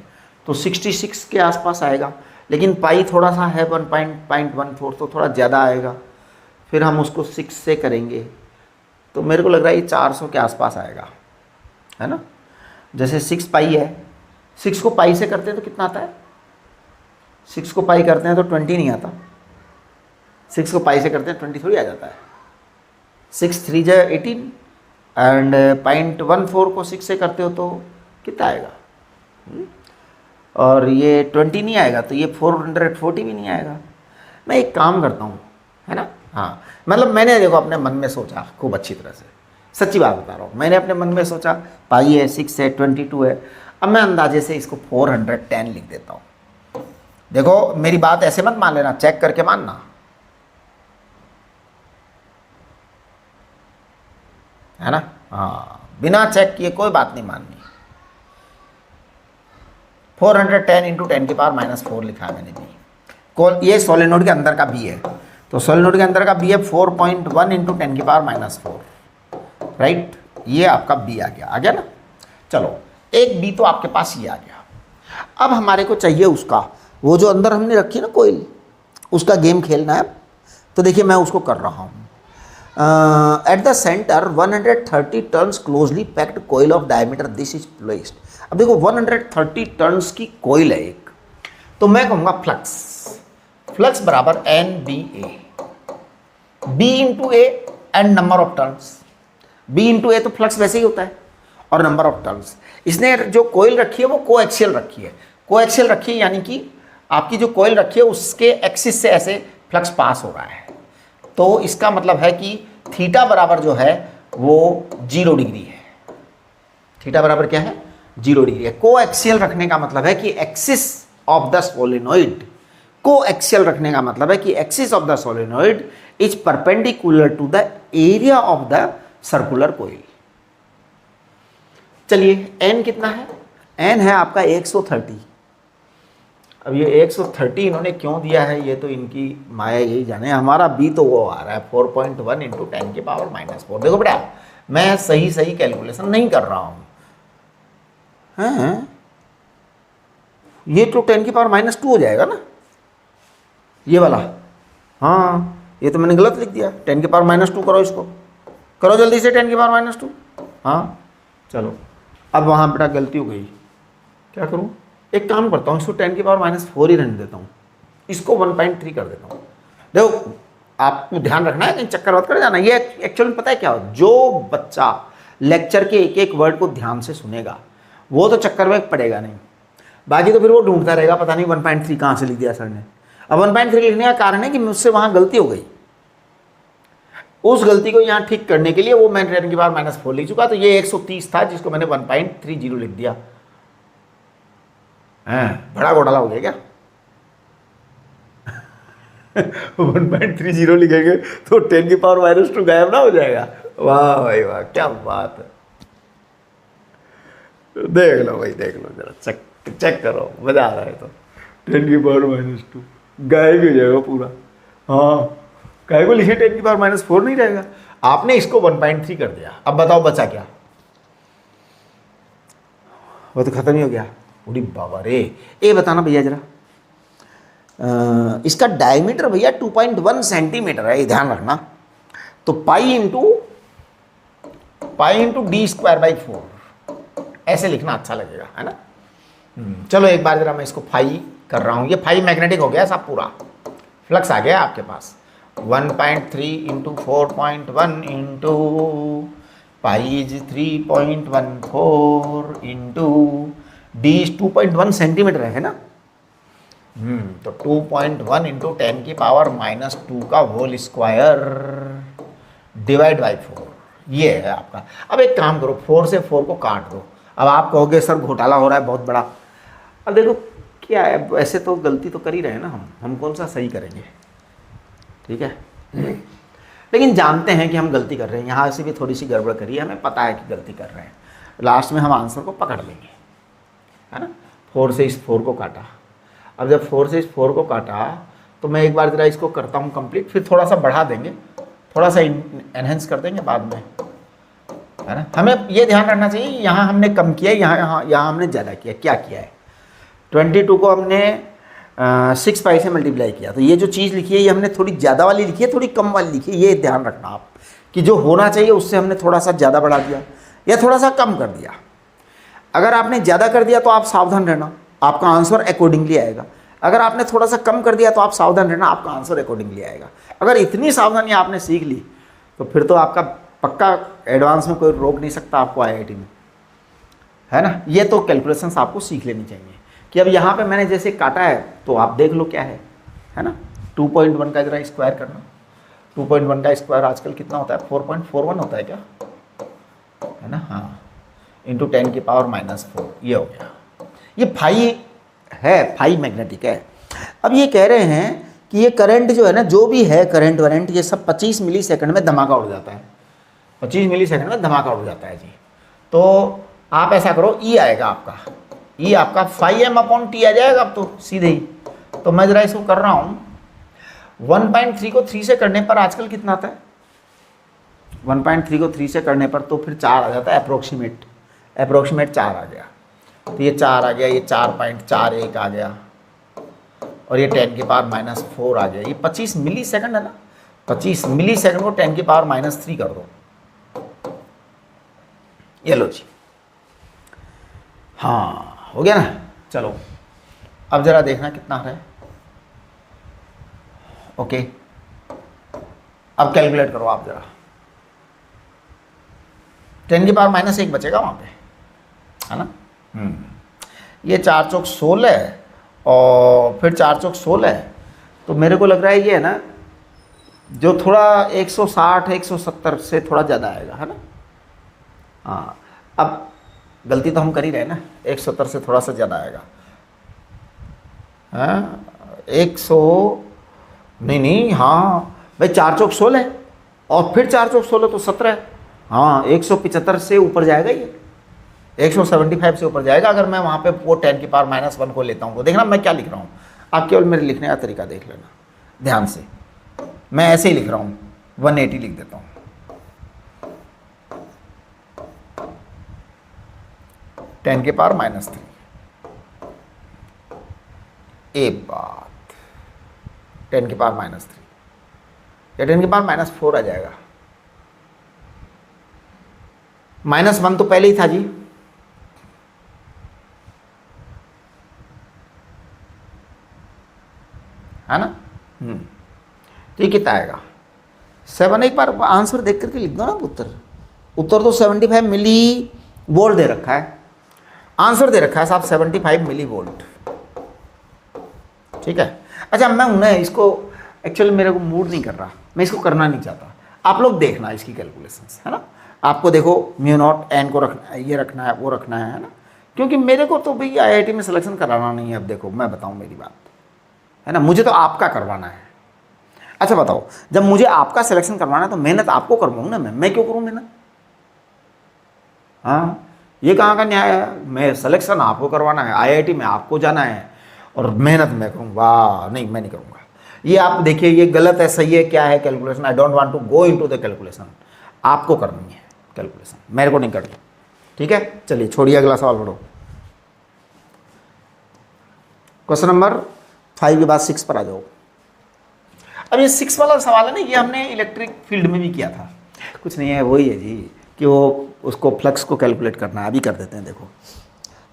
तो 66 के आसपास आएगा, लेकिन पाई थोड़ा सा है 1.14 तो थोड़ा ज़्यादा आएगा, फिर हम उसको 6 से करेंगे तो मेरे को लग रहा है ये 400 के आसपास आएगा, है ना। जैसे 6 पाई है, 6 को पाई से करते हैं तो कितना आता है, 6 को पाई करते हैं तो 20 नहीं आता, 6 को पाई से करते हैं 20 थोड़ी आ जाता है। 6 3 जा 18 एंड 0.14 को 6 से करते हो तो कितना आएगा, और ये 20 नहीं आएगा तो ये 440 भी नहीं आएगा। मैं एक काम करता हूँ, है ना, हाँ, मतलब मैंने देखो अपने मन में सोचा खूब अच्छी तरह से, सच्ची बात बता रहा हूँ, मैंने अपने मन में सोचा पाई है, 6 है, 22 है, अब मैं अंदाजे से इसको 410 लिख देता हूँ। देखो मेरी बात ऐसे मत मान लेना, चेक करके मानना, है ना, हाँ, बिना चेक किए कोई बात नहीं माननी। 410 इंटू 10⁻⁴ लिखा है मैंने भी, ये सोलेनोइड के अंदर का बी है, तो सोलेनोइड के अंदर का बी है 4.1 इंटू 10⁻⁴, राइट, ये आपका बी आ गया ना। चलो एक बी तो आपके पास ये आ गया। अब हमारे को चाहिए उसका, वो जो अंदर हमने रखी ना कोयल, उसका गेम खेलना है। तो देखिए मैं उसको कर रहा हूँ। At the centre 130 turns closely packed coil of diameter this is placed. अब देखो 130 टर्न्स की कोयल है एक, तो मैं कहूँगा फ्लक्स बराबर NBA, B into A and number of turns. B into A तो फ्लक्स वैसे ही होता है, और नंबर ऑफ टर्न्स। इसने जो कोयल रखी है वो कोएक्सियल रखी है, कोएक्सियल रखी है यानी कि आपकी जो कोयल रखी है उसके एक्सिस से ऐसे फ्लक्स पास हो रहा है, तो इसका मतलब है कि थीटा बराबर जो है वो 0 डिग्री है। थीटा बराबर क्या है, 0 डिग्री है। कोएक्सियल रखने का मतलब है कि axis of the solenoid, coaxial रखने का मतलब है कि axis of the solenoid is perpendicular to the area of the circular coil. चलिए n कितना है, n है आपका 130। अब ये 130 इन्होंने क्यों दिया है ये तो इनकी माया यही जाने। हमारा b तो वो आ रहा है 4.1 इंटू 10⁻⁴। देखो बेटा मैं सही कैलकुलेशन नहीं कर रहा हूँ, हैं, ये तो 10⁻² हो जाएगा ना ये वाला, हाँ ये तो मैंने गलत लिख दिया, 10⁻² करो, इसको करो जल्दी से 10⁻²। हाँ चलो, अब वहाँ बेटा गलती हो गई, क्या करूँ, एक काम करता हूँ, इसको 10⁻⁴ ही रहने देता हूँ, इसको 1.3 कर देता हूँ। देखो आपको ध्यान रखना है, कहीं चक्कर मत कर जाना। ये एक्चुअली पता है क्या हो, जो बच्चा लेक्चर के एक एक वर्ड को ध्यान से सुनेगा वो तो चक्कर में पड़ेगा नहीं, बाकी तो फिर वो ढूंढता रहेगा पता नहीं 1.3 कहाँ से लिख दिया सर ने। अब 1.3 लिखने का कारण है कि मुझसे वहाँ गलती हो गई, उस गलती को यहाँ ठीक करने के लिए वो मैंने 10⁻⁴ लिख चुका, तो ये 130 था जिसको मैंने 1.30 लिख दिया। बड़ा घोटाला हो गया क्या 1.30 लिखेंगे तो 10⁻² गायब ना हो जाएगा। वाह भाई वाह, क्या बात है, देख लो भाई, देख लो जरा, चेक करो, मजा आ रहा है। तो 10⁻² गायब हो जाएगा पूरा। हाँ काय को लिखे 10⁻⁴ नहीं रहेगा, आपने इसको 1.3 कर दिया। अब बताओ बचा क्या, वो तो खत्म ही हो गया। उड़ी बाबा रे, ये बताना भैया जरा, इसका डायमीटर भैया 2.1 सेंटीमीटर है, ये ध्यान रखना। तो पाई इंटू d²/4 ऐसे लिखना अच्छा लगेगा, है ना। चलो एक बार जरा मैं इसको फाई कर रहा हूँ, ये फाई मैग्नेटिक हो गया सब, पूरा फ्लक्स आ गया आपके पास। 1.3 into 4.1 into pi is 3.14 into D is 2.1 centimetre है ना। तो 2.1 इंटू 10⁻⁻² का होल स्क्वायर डिवाइड बाई 4, ये है आपका। अब एक काम करो, 4 से 4 को काट दो। अब आप कहोगे सर घोटाला हो रहा है बहुत बड़ा। अब देखो क्या है, वैसे तो गलती तो कर ही रहे हैं ना हम कौन सा सही करेंगे, ठीक है। लेकिन जानते हैं कि हम गलती कर रहे हैं, यहाँ से भी थोड़ी सी गड़बड़ करी है, हमें पता है कि गलती कर रहे हैं, लास्ट में हम आंसर को पकड़ लेंगे, है ना। 4 से इस 4 को काटा, अब जब 4 से इस 4 को काटा तो मैं एक बार ज़रा इसको करता हूँ कंप्लीट, फिर थोड़ा सा बढ़ा देंगे, थोड़ा सा एनहेंस कर देंगे बाद में, है ना। हमें ये ध्यान रखना चाहिए यहाँ हमने कम किया है, यहाँ हमने ज़्यादा किया, क्या किया है, 22 को हमने 6 पाई से मल्टीप्लाई किया, तो ये जो चीज़ लिखी है ये हमने थोड़ी ज़्यादा वाली लिखी है, थोड़ी कम वाली लिखी है, ये ध्यान रखना आप कि जो होना चाहिए उससे हमने थोड़ा सा ज़्यादा बढ़ा दिया या थोड़ा सा कम कर दिया। अगर आपने ज़्यादा कर दिया तो आप सावधान रहना, आपका आंसर अकॉर्डिंगली आएगा। अगर आपने थोड़ा सा कम कर दिया तो आप सावधान रहना, आपका आंसर अकॉर्डिंगली आएगा। अगर इतनी सावधानी आपने सीख ली तो फिर तो आपका पक्का एडवांस में कोई रोक नहीं सकता आपको आईआईटी में, है ना। ये तो कैलकुलेशंस आपको सीख लेनी चाहिए कि अब यहाँ पे मैंने जैसे काटा है तो आप देख लो क्या है ना। 2.1 का जरा स्क्वायर करना, 2.1 का स्क्वायर आजकल कितना होता है, 4.41 होता है क्या, है ना। हाँ, इंटू 10 की पावर -4, ये हो गया। ये फाई है, फाई मैग्नेटिक है। अब ये कह रहे हैं कि ये करंट जो है ना, जो भी है करंट वरेंट, ये सब 25 मिली सेकंड में धमाका उड़ जाता है, 25 मिली सेकंड में धमाका उड़ जाता है जी। तो आप ऐसा करो, ई आएगा आपका, ई आपका 5m/t आ जाएगा अब तो सीधे ही। तो मैं ज़रा इसको कर रहा हूँ, 1.3 को 3 से करने पर आजकल कितना आता है, 1.3 को 3 से करने पर तो फिर 4 आ जाता है, अप्रोक्सीमेट 4 आ गया। तो ये 4 आ गया, ये 4.41 आ गया, और ये 10 की पावर -4 आ गया। ये 25 मिली सेकंड है ना, 25 मिली सेकंड को 10 की पावर -3 कर दो, ये लो जी। हाँ, हो गया ना। चलो अब ज़रा देखना कितना है। ओके, अब कैलकुलेट करो आप ज़रा, 10 की पावर -1 बचेगा वहाँ पे, है ना। ये 4 चौक 16 और फिर 4 चौक 16, तो मेरे को लग रहा है ये है ना जो थोड़ा 160 170 से थोड़ा ज़्यादा आएगा, है ना। हाँ, अब गलती तो हम कर ही रहे हैं ना, 170 से थोड़ा सा ज़्यादा आएगा, हाँ 100 नहीं, हाँ भाई 4 चौक 16 और फिर 4 चौक 16 तो 17, हाँ 175 से ऊपर जाएगा, ये 175 से ऊपर जाएगा। अगर मैं वहाँ पे वो 10 की पावर -1 को लेता हूँ तो देखना मैं क्या लिख रहा हूँ, आप केवल मेरे लिखने का तरीका देख लेना ध्यान से। मैं ऐसे ही लिख रहा हूँ, 180 लिख देता हूँ, 10 की पावर -3। एक बात, 10 की पावर -3 या 10 की पावर -4 आ जाएगा, -1 तो पहले ही था जी, है ना। तो ये कितना आएगा 7। एक बार आंसर देख करके लिख दो ना उत्तर तो 75 मिली वोल्ट दे रखा है, आंसर दे रखा है साहब 75 मिली वोल्ट, ठीक है। अच्छा, मैं उन्हें इसको एक्चुअली मेरे को मूड नहीं कर रहा, मैं इसको करना नहीं चाहता, आप लोग देखना इसकी कैलकुलेशंस, है ना। आपको देखो μ0 n को रखना है, ये रखना है, वो रखना है ना, क्योंकि मेरे को तो भाई आईआईटी में सिलेक्शन कराना नहीं है। अब देखो मैं बताऊँ मेरी बात, है ना, मुझे तो आपका करवाना है। अच्छा बताओ, जब मुझे आपका सिलेक्शन करवाना है तो मेहनत आपको करवाऊँ ना, मैं क्यों करूँ मेहनत, हाँ ये कहाँ का न्याय है। मैं सिलेक्शन आपको करवाना है, आईआईटी में आपको जाना है और मेहनत मैं करूँ, वाह नहीं मैं नहीं करूँगा। ये आप देखिए, ये गलत है सही है क्या है calculation, I don't want to go into the calculation, आपको करनी है कैलकुलेशन, मेरे को नहीं करनी, ठीक है। चलिए छोड़िए, अगला सवाल पढ़ो। क्वेश्चन नंबर 5 के बाद 6 पर आ जाओ। अब ये 6 वाला सवाल है ना, ये हमने इलेक्ट्रिक फील्ड में भी किया था, कुछ नहीं है, वही है जी कि वो उसको फ्लक्स को कैलकुलेट करना है। अभी कर देते हैं, देखो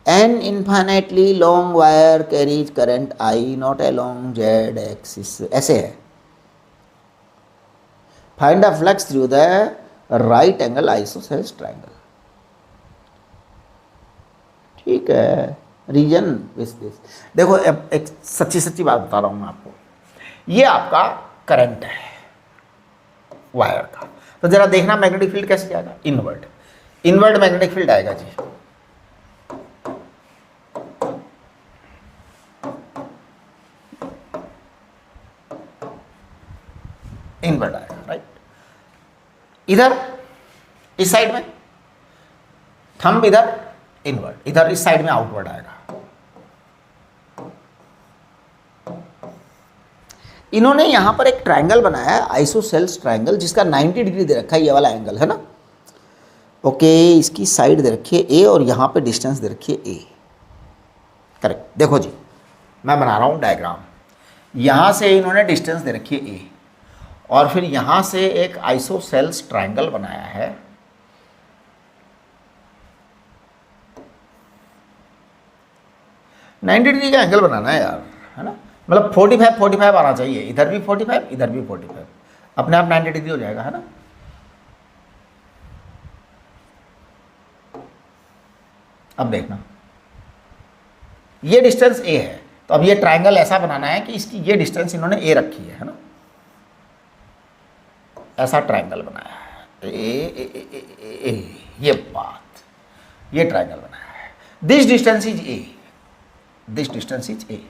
an infinitely long wire carries current I naught along z axis, ऐसे है। Find the flux through the right angle isosceles triangle, ठीक है। रीजन विथ दिस, देखो एक सच्ची बात बता रहा हूं मैं आपको, ये आपका करंट है वायर का, तो जरा देखना मैग्नेटिक फील्ड कैसे जाएगा, इनवर्ट मैग्नेटिक फील्ड आएगा जी। इनवर्ट आएगा, राइट। इधर इस साइड में, थंब इधर इनवर्ड, इधर इस साइड में आउटवर्ड आएगा। इन्होंने यहां पर एक ट्रायंगल बनाया है, आइसोसेल्स ट्रायंगल, जिसका 90 डिग्री दे रखा है, ये वाला एंगल है ना। ओके, इसकी साइड दे रखी है ए और यहां पे डिस्टेंस दे रखी है ए। करेक्ट। देखो जी, मैं बना रहा हूं डायग्राम। यहां से इन्होंने डिस्टेंस दे रखी है ए और फिर यहां से एक आइसोसेल्स ट्रायंगल बनाया है। नाइन्टी डिग्री का एंगल बनाना है यार, है ना। मतलब 45 आना चाहिए, इधर भी 45, इधर भी 45, अपने आप 90 डिग्री हो जाएगा, है ना। अब देखना, ये डिस्टेंस ए है, तो अब ये ट्रायंगल ऐसा बनाना है कि इसकी ये डिस्टेंस इन्होंने ए रखी है ना। ऐसा ट्रायंगल बनाया है, ये बात, ये ट्रायंगल बनाया है। This distance is a, this distance is a.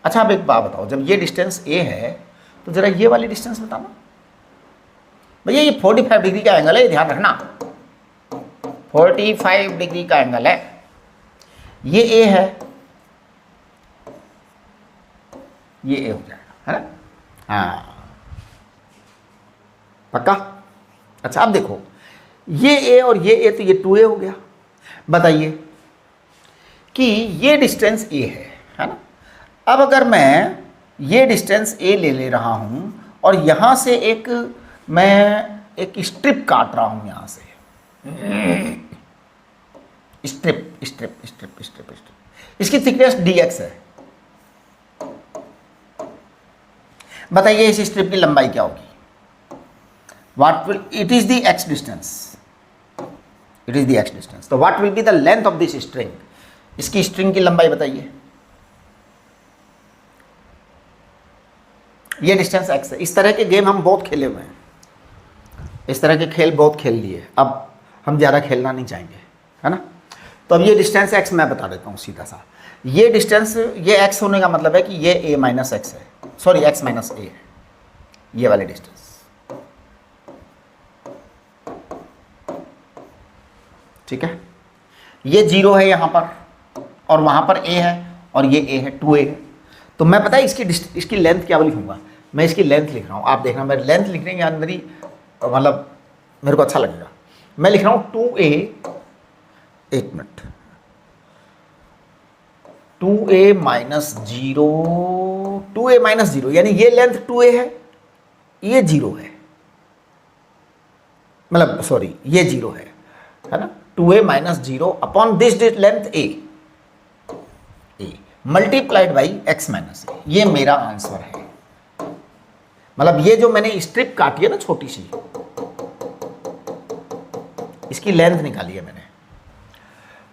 अच्छा, अब एक बात बताओ, जब ये डिस्टेंस ए है तो जरा ये वाली डिस्टेंस बताना भैया। ये 45 डिग्री का एंगल है, ध्यान रखना, 45 डिग्री का एंगल है। ये ए है, ये ए हो जाएगा, है ना। हाँ, पक्का। अच्छा, अब देखो, ये ए और ये ए, तो ये 2a हो गया। बताइए कि ये डिस्टेंस ए है ना। अब अगर मैं ये डिस्टेंस ए ले रहा हूं और यहां से मैं एक स्ट्रिप काट रहा हूं, यहां से strip strip strip strip strip, इसकी थिकनेस dx है। बताइए इस स्ट्रिप की लंबाई क्या होगी? What will, it is the x distance, it is the x distance, तो what will be the length of this string? इसकी स्ट्रिंग की लंबाई बताइए। ये डिस्टेंस x है। इस तरह के गेम हम बहुत खेले हुए हैं, इस तरह के खेल बहुत खेल लिए, अब हम ज़्यादा खेलना नहीं चाहेंगे, है ना। तो अब ये डिस्टेंस x मैं बता देता हूँ सीधा सा। ये डिस्टेंस, ये x होने का मतलब है कि ये a माइनस एक्स है, सॉरी x माइनस a है, ये वाले डिस्टेंस। ठीक है, ये 0 है यहाँ पर और वहाँ पर a है और ये a है, 2a है। तो मैं पता है इसकी लेंथ क्या लिखूंगा, मैं इसकी लेंथ लिख रहा हूँ। आप देखना, मैं लेंथ लिखने के अंदर ही मतलब मेरे को अच्छा लगेगा। मैं लिख रहा हूँ 2a, एक minute, 2a minus 0, 2a minus 0, यानी ये लेंथ 2a है, ये 0 है, मतलब सॉरी ये 0 है ना। 2a minus 0 upon this length a multiplied by x minus a, ये मेरा आंसर है। मतलब ये जो मैंने स्ट्रिप काटी है ना छोटी सी, इसकी लेंथ निकाली है मैंने।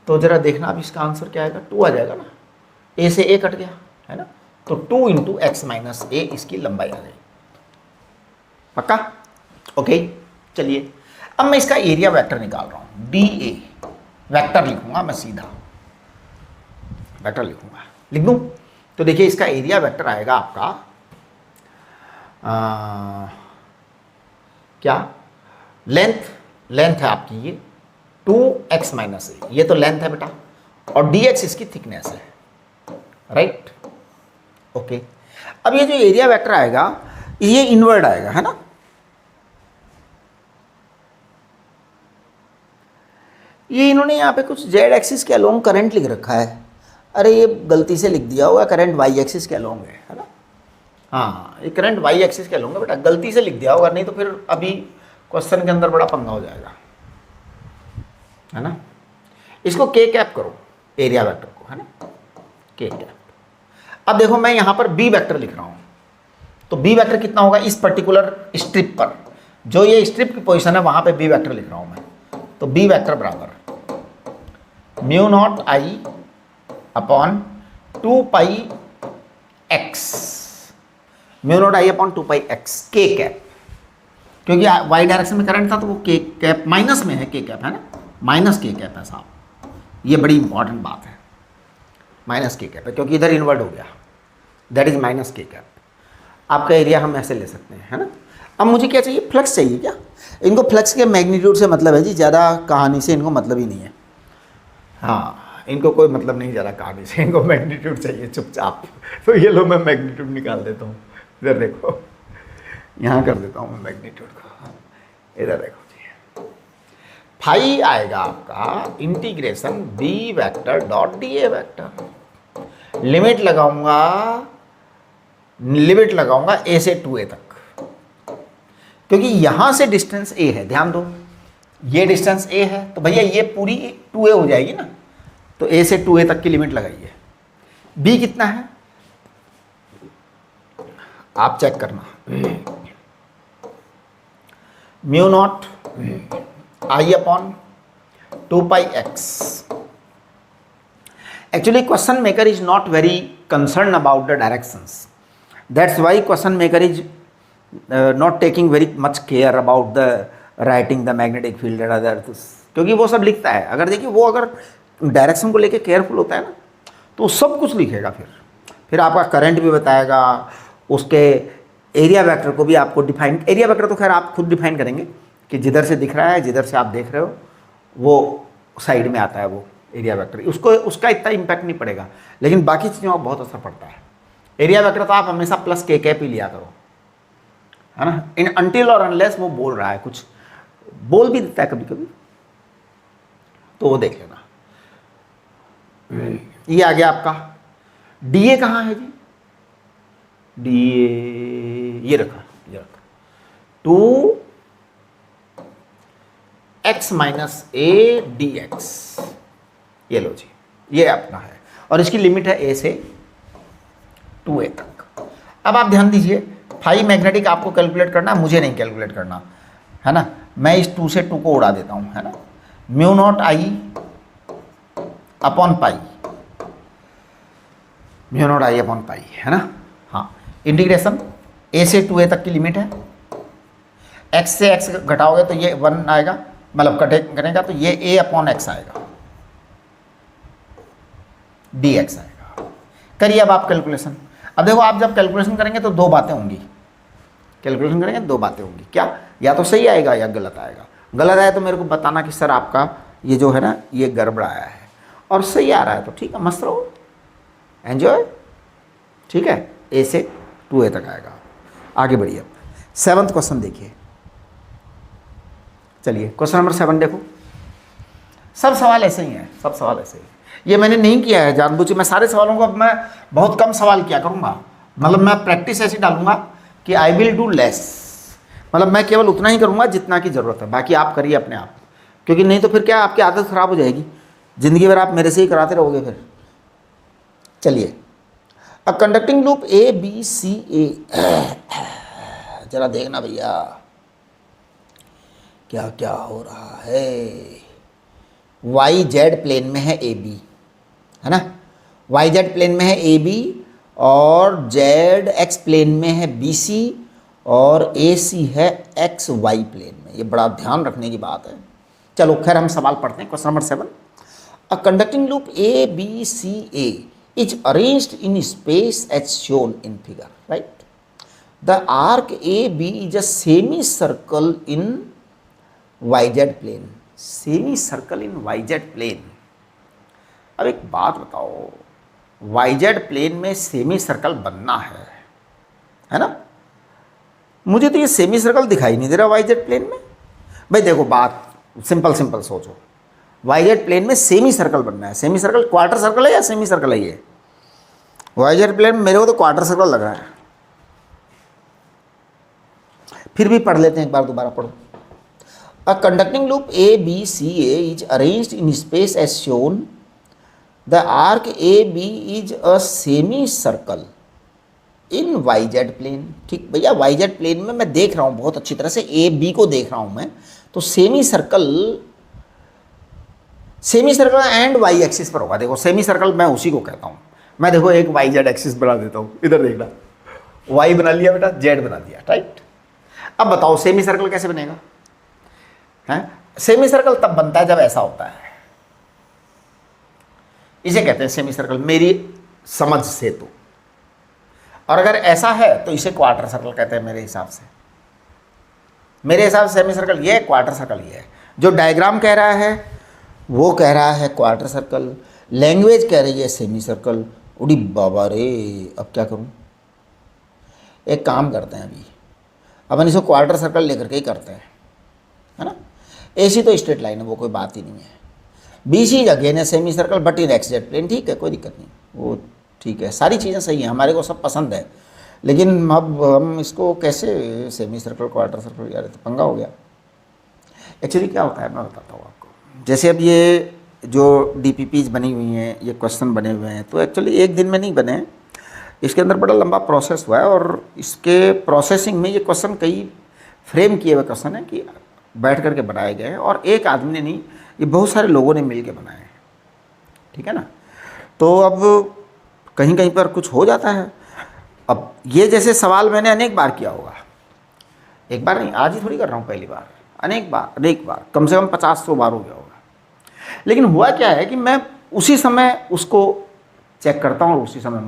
तो जरा देखना अब इसका आंसर क्या आएगा, 2 आ जाएगा ना, a से a कट गया, है ना। तो 2 इंटू एक्स माइनस a इसकी लंबाई आ गई। पक्का? ओके, चलिए अब मैं इसका एरिया वेक्टर निकाल रहा हूं। dA वेक्टर लिखूंगा मैं, सीधा वेक्टर लिखूंगा, लिख दूं। तो देखिए इसका एरिया वेक्टर आएगा आपका क्या, लेंथ है आपकी ये 2x माइनस a, ये तो लेंथ है बेटा, और dx इसकी थिकनेस है, राइट। ओके, अब ये जो एरिया वेक्टर आएगा ये इनवर्ड आएगा, है ना। ये इन्होंने यहाँ पे कुछ z एक्सिस के अलोंग करंट लिख रखा है। अरे ये गलती से लिख दिया होगा करंट y एक्सिस के अलोंग है ना। हाँ, ये करंट y एक्सिस के अलोंग है बेटा, गलती से लिख दिया होगा, नहीं तो फिर अभी क्वेश्चन के अंदर बड़ा पंगा हो जाएगा, है ना। इसको k कैप करो, एरिया वेक्टर को, है ना, k कैप। अब देखो मैं यहाँ पर b वेक्टर लिख रहा हूँ, तो b वेक्टर कितना होगा इस पर्टिकुलर स्ट्रिप पर, जो ये स्ट्रिप की पोजीशन है वहाँ पे b वेक्टर लिख रहा हूँ मैं। तो b वेक्टर बराबर mu not I upon 2 pi x, mu not I upon 2 pi x, k cap, क्योंकि y डायरेक्शन में करंट था तो वो k कैप माइनस में है, k कैप है ना, माइनस k कैप है साहब, ये बड़ी इंपॉर्टेंट बात है, माइनस k कैप है क्योंकि इधर इन्वर्ट हो गया, that is minus k cap. आपका एरिया हम ऐसे ले सकते हैं, है ना। अब मुझे क्या चाहिए, फ्लक्स चाहिए क्या। इनको फ्लक्स के मैग्नीट्यूड से मतलब है जी, ज़्यादा कहानी से इनको मतलब ही नहीं है। हाँ, इनको कोई मतलब नहीं ज़्यादा कहानी से, इनको मैग्नीट्यूड चाहिए चुपचाप। तो ये लो मैं मैग्नीट्यूड निकाल देता हूँ, इधर देखो, यहाँ कर देता हूँ मैं मैग्नीट्यूड को, इधर देखो जी। फाई आएगा आपका integration b vector dot d a vector. Limit लगाऊंगा ए से 2a तक, क्योंकि यहाँ से डिस्टेंस a है, ध्यान दो, ये डिस्टेंस a है, तो भैया ये पूरी 2a हो जाएगी ना, तो a से 2a तक की लिमिट लगाइए। b कितना है आप चेक करना, mu not I upon 2πx। Actually question maker is not very concern about the directions, that's why question maker is not taking very much care about the writing the magnetic field at other, क्योंकि वो सब लिखता है। अगर देखिए वो अगर direction को लेके केयरफुल होता है ना, तो सब कुछ लिखेगा, फिर आपका करंट भी बताएगा, उसके एरिया वेक्टर को भी आपको डिफाइन, एरिया वेक्टर तो खैर आप खुद डिफाइन करेंगे कि जिधर से दिख रहा है, जिधर से आप देख रहे हो वो साइड में आता है वो एरिया वेक्टर, उसका इतना इम्पैक्ट नहीं पड़ेगा, लेकिन बाकी चीज़ों का बहुत असर पड़ता है। एरिया वेक्टर तो आप हमेशा प्लस के कैप ही लिया करो, है ना, इन अनटिल और अनलेस वो बोल रहा है, कुछ बोल भी देता है कभी कभी, तो वो देख लेना। ये आ गया आपका डी ए, कहाँ है जी डी ए, ये रखा 2x minus A D x, ये लो जी, ये अपना है, और इसकी लिमिट है a से 2a तक। अब आप ध्यान दीजिए, फाई मैग्नेटिक आपको कैलकुलेट करना है, मुझे नहीं कैलकुलेट करना, है ना, मैं इस 2 से 2 को उड़ा देता हूँ, है ना, mu not I upon pi, mu not I upon pi, है ना। हाँ, इंटीग्रेशन a से 2a तक की लिमिट है, x से x घटाओगे तो ये 1 आएगा, मतलब कटेगा तो ये a अपॉन x आएगा, dx आएगा। करिए अब आप कैलकुलेशन। अब देखो, आप जब कैलकुलेशन करेंगे तो दो बातें होंगी, क्या, या तो सही आएगा या गलत आएगा। गलत आया तो मेरे को बताना कि सर आपका ये जो है ना ये गड़बड़ आया है, और सही आ रहा है तो ठीक है, मस्त रहो, एंजॉय, ठीक है। a से 2a तक आएगा। आगे बढ़िए, 7th क्वेश्चन देखिए। चलिए क्वेश्चन नंबर 7 देखो, सब सवाल ऐसे ही हैं, ये मैंने नहीं किया है जानबूझ के, मैं सारे सवालों को अब मैं बहुत कम सवाल किया करूँगा, मतलब मैं प्रैक्टिस ऐसी डालूंगा कि आई विल डू लेस, मतलब मैं केवल उतना ही करूँगा जितना की ज़रूरत है, बाकी आप करिए अपने आप, क्योंकि नहीं तो फिर क्या आपकी आदत ख़राब हो जाएगी, ज़िंदगी भर आप मेरे से ही कराते रहोगे फिर। चलिए, a conducting loop A B C A, जरा देखना भैया क्या क्या हो रहा है। वाई जेड प्लेन में है ए बी, है ना, वाई जेड प्लेन में है ए बी, और जेड एक्स प्लेन में है बी सी, और ए सी है एक्स वाई प्लेन में। ये बड़ा ध्यान रखने की बात है। चलो खैर हम सवाल पढ़ते हैं। Question number 7, a conducting loop A B C a is arranged in space as shown in figure, right? The arc AB is a semicircle in YZ plane. Semicircle in YZ plane. अब एक बात बताओ, YZ plane में semi circle बनना है ना? मुझे तो ये सेमी सर्कल दिखाई नहीं दे रहा YZ प्लेन में। भाई देखो, बात सिंपल सोचो, YZ प्लेन में सेमी सर्कल बनना है। सेमी सर्कल क्वार्टर सर्कल है या सेमी सर्कल है? ये YZ प्लेन में मेरे को तो क्वार्टर सर्कल लग रहा है। फिर भी पढ़ लेते हैं, एक बार दोबारा पढ़ो। A conducting loop A B C a is arranged in space as shown. The arc a b is a semicircle in YZ plane. ठीक भैया, YZ प्लेन में मैं देख रहा हूँ बहुत अच्छी तरह से, ए बी को देख रहा हूँ मैं, तो semicircle and y axis पर होगा। देखो सेमी सर्कल मैं उसी को कहता हूँ। मैं देखो एक YZ एक्सिस बना देता हूँ, इधर देखना, वाई बना लिया बेटा, जेड बना दिया, राइट। अब बताओ सेमी सर्कल कैसे बनेगा? हैं, सेमी सर्कल तब बनता है जब ऐसा होता है, इसे कहते हैं सेमी सर्कल मेरी समझ से तो। और अगर ऐसा है तो इसे क्वार्टर सर्कल कहते हैं मेरे हिसाब से। मेरे हिसाब से सेमी सर्कल ये है, क्वार्टर सर्कल ये है। जो डायग्राम कह रहा है वो कह रहा है क्वार्टर सर्कल, लैंग्वेज कह रही है सेमी सर्कल। उड़ी बाबा रे, अब क्या करूं? एक काम करते हैं, अभी अपन इसको क्वार्टर सर्कल लेकर के ही करते हैं, है ना। एसी तो स्ट्रेट लाइन है, वो कोई बात ही नहीं है। बीसी अगेन है semicircle but in x z plane, ठीक है, कोई दिक्कत नहीं, वो ठीक है, सारी चीज़ें सही हैं, हमारे को सब पसंद है। लेकिन अब हम इसको कैसे सेमी सर्कल क्वार्टर सर्कल, यार तो पंगा हो गया। एक्चुअली क्या होता है मैं बताता हूँ आपको। जैसे अब ये जो डीपीपीज बनी हुई हैं, ये क्वेश्चन बने हुए हैं, तो एक्चुअली एक दिन में नहीं बने, इसके अंदर बड़ा लंबा प्रोसेस हुआ है। और इसके प्रोसेसिंग में ये क्वेश्चन कई फ्रेम किए हुए क्वेश्चन है कि बैठ करके बनाए गए हैं, और एक आदमी ने नहीं, ये बहुत सारे लोगों ने मिल के बनाए हैं, ठीक है ना। तो अब कहीं कहीं पर कुछ हो जाता है। अब ये जैसे सवाल मैंने अनेक बार किया होगा, एक बार नहीं, आज ही थोड़ी कर रहा हूँ, पहली बार, अनेक बार, कम से कम 50-100 बार हो गया होगा। लेकिन हुआ क्या है कि मैं उसी समय उसको चेक करता हूँ और उसी समय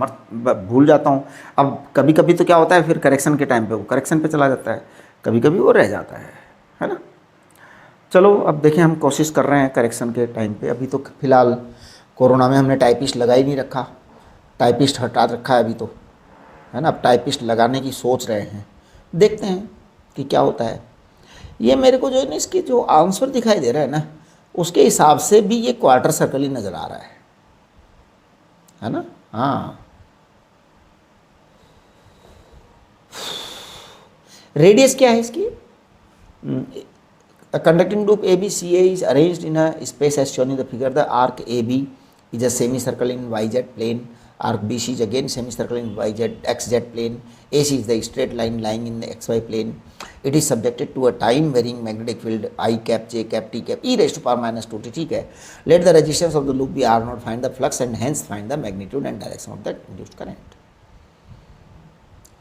भूल जाता हूँ। अब कभी कभी तो क्या होता है, फिर करेक्शन के टाइम पे वो करेक्शन पे चला जाता है, कभी कभी वो रह जाता है ना। चलो अब देखें, हम कोशिश कर रहे हैं करेक्शन के टाइम पे। अभी तो फ़िलहाल कोरोना में हमने टाइपिस्ट लगा ही नहीं रखा, टाइपिस्ट हटा रखा है अभी तो, है ना। अब टाइपिस्ट लगाने की सोच रहे हैं, देखते हैं कि क्या होता है। ये मेरे को जो है ना, इसकी जो आंसर दिखाई दे रहा है ना, उसके हिसाब से भी ये क्वार्टर सर्कल ही नज़र आ रहा है ना। हाँ, रेडियस क्या है इसकी? A conducting loop ABCA is arranged in a space as shown in the figure. The arc AB is a semicircle in YZ plane. Arc BC is again semicircle in XZ plane. AC is the straight line lying in the XY plane. It is subjected to a time varying magnetic field I cap, J cap, T cap, e raised to power minus 2t. ठीक है. Let the resistance of the loop be R naught. Find the flux and hence find the magnitude and direction of the induced current.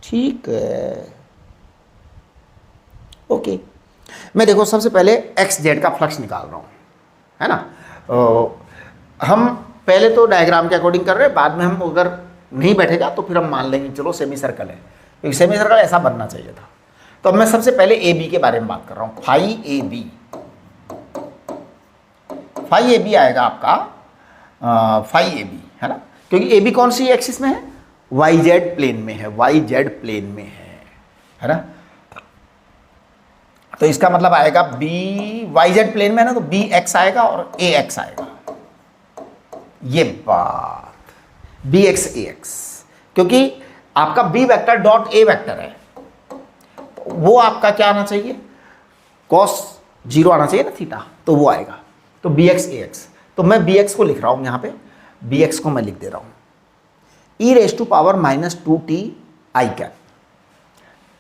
ठीक है. Okay, मैं देखो सबसे पहले x Z का flux निकाल रहा हूँ, है ना। हम पहले तो डायग्राम के अकॉर्डिंग कर रहे हैं, बाद में हम अगर नहीं बैठेगा तो फिर हम मान लेंगे चलो सेमी सर्कल है, क्योंकि सेमी सर्कल ऐसा बनना चाहिए था। तो अब मैं सबसे पहले ए बी के बारे में बात कर रहा हूँ। फाई ए बी आएगा आपका, फाई ए बी, है ना, क्योंकि ए बी कौन सी एक्सिस में है? वाई जेड प्लेन में है, वाई जेड प्लेन में है ना। तो इसका मतलब आएगा बी, वाई जेड प्लेन में है ना, तो बी एक्स आएगा और ए एक्स आएगा। ये बात बी एक्स ए एक्स, क्योंकि आपका b vector dot a vector है, वो आपका क्या आना चाहिए? कॉस 0 आना चाहिए ना, थीटा, तो वो आएगा। तो बी एक्स ए एक्स, तो मैं बी एक्स को लिख रहा हूं यहां पे, बी एक्स को मैं लिख दे रहा हूं e raise to power minus 2t i cap,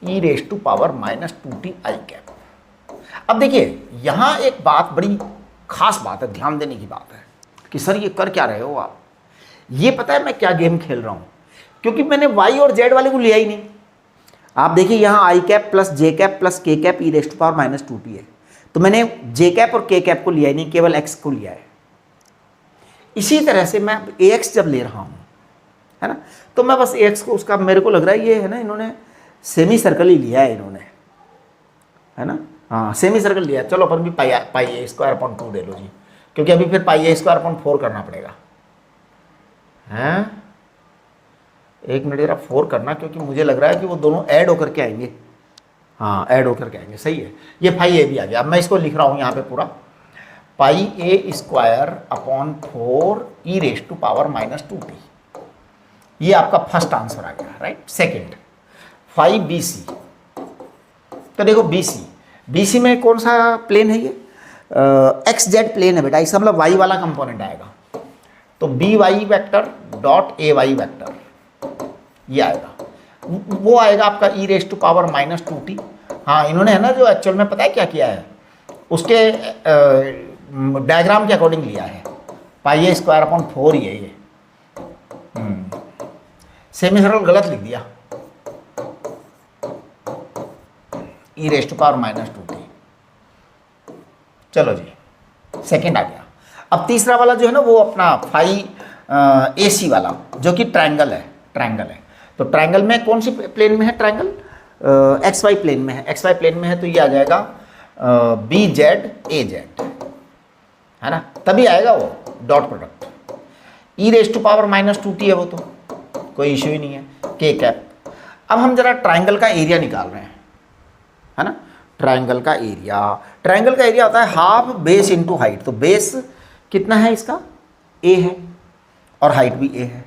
e raise to power minus 2t i cap. अब देखिए यहां एक बात, बड़ी खास बात है, ध्यान देने की बात है कि सर ये कर क्या रहे हो आप। ये पता है मैं क्या गेम खेल रहा हूं, क्योंकि मैंने वाई और जेड वाले को लिया ही नहीं। आप देखिए यहां i cap plus j cap plus k cap e raise to power minus 2t है, तो मैंने जे कैप और के कैप को लिया ही नहीं, केवल एक्स को लिया है। इसी तरह से मैं ए एक्स जब ले रहा हूं, है ना, तो मैं बस ए एक्स को, उसका मेरे को लग रहा है ये है ना, इन्होंने सेमी सर्कल ही लिया है इन्होंने, है ना। हाँ, सेमी सर्कल लिया। चलो अपन भी पाई ए स्क्वायर अपॉन 2 ले लो जी, क्योंकि अभी फिर पाई ए स्क्वायर अपॉन 4 करना पड़ेगा, हैं। एक मिनट जरा 4 करना, क्योंकि मुझे लग रहा है कि वो दोनों ऐड होकर के आएंगे। हाँ, ऐड होकर के आएंगे, सही है। ये पाई ए भी आ गया। अब मैं इसको लिख रहा हूँ यहाँ पे पूरा, pi A square upon 4 e raise to power minus 2t। ये आपका फर्स्ट आंसर आ गया, right. Second, phi B C. तो देखो बी सी में कौन सा प्लेन है ये? एक्स जेड प्लेन है बेटा, इसका मतलब वाई वाला कंपोनेंट आएगा। तो B Y vector dot A Y vector ये आएगा, वो आएगा आपका e raise to power minus 2t। हाँ, इन्होंने है ना जो एक्चुअल में पता है क्या किया है, उसके डायग्राम के अकॉर्डिंग लिया है, पाई ए स्क्वायर अपॉन 4 ही है ये। सेमी सर्कल गलत लिख दिया, e raise to power minus 2t। चलो जी, सेकंड आ गया। अब तीसरा वाला जो है ना, वो अपना फाई ए सी वाला, जो कि ट्रायंगल है। तो ट्रायंगल में कौन सी प्लेन में है? ट्रायंगल एक्स वाई प्लेन में है, एक्स वाई प्लेन में है तो ये आ जाएगा बी जेड ए जेड, है ना, तभी आएगा वो dot product. E raise to power -2t है वो, तो कोई इश्यू ही नहीं है, के कैप। अब हम जरा ट्राइंगल का एरिया निकाल रहे हैं, है ना, ट्राइंगल का एरिया, ट्राइंगल का एरिया होता है हाफ बेस इंटू हाइट। तो बेस कितना है इसका, ए है, और हाइट भी ए है,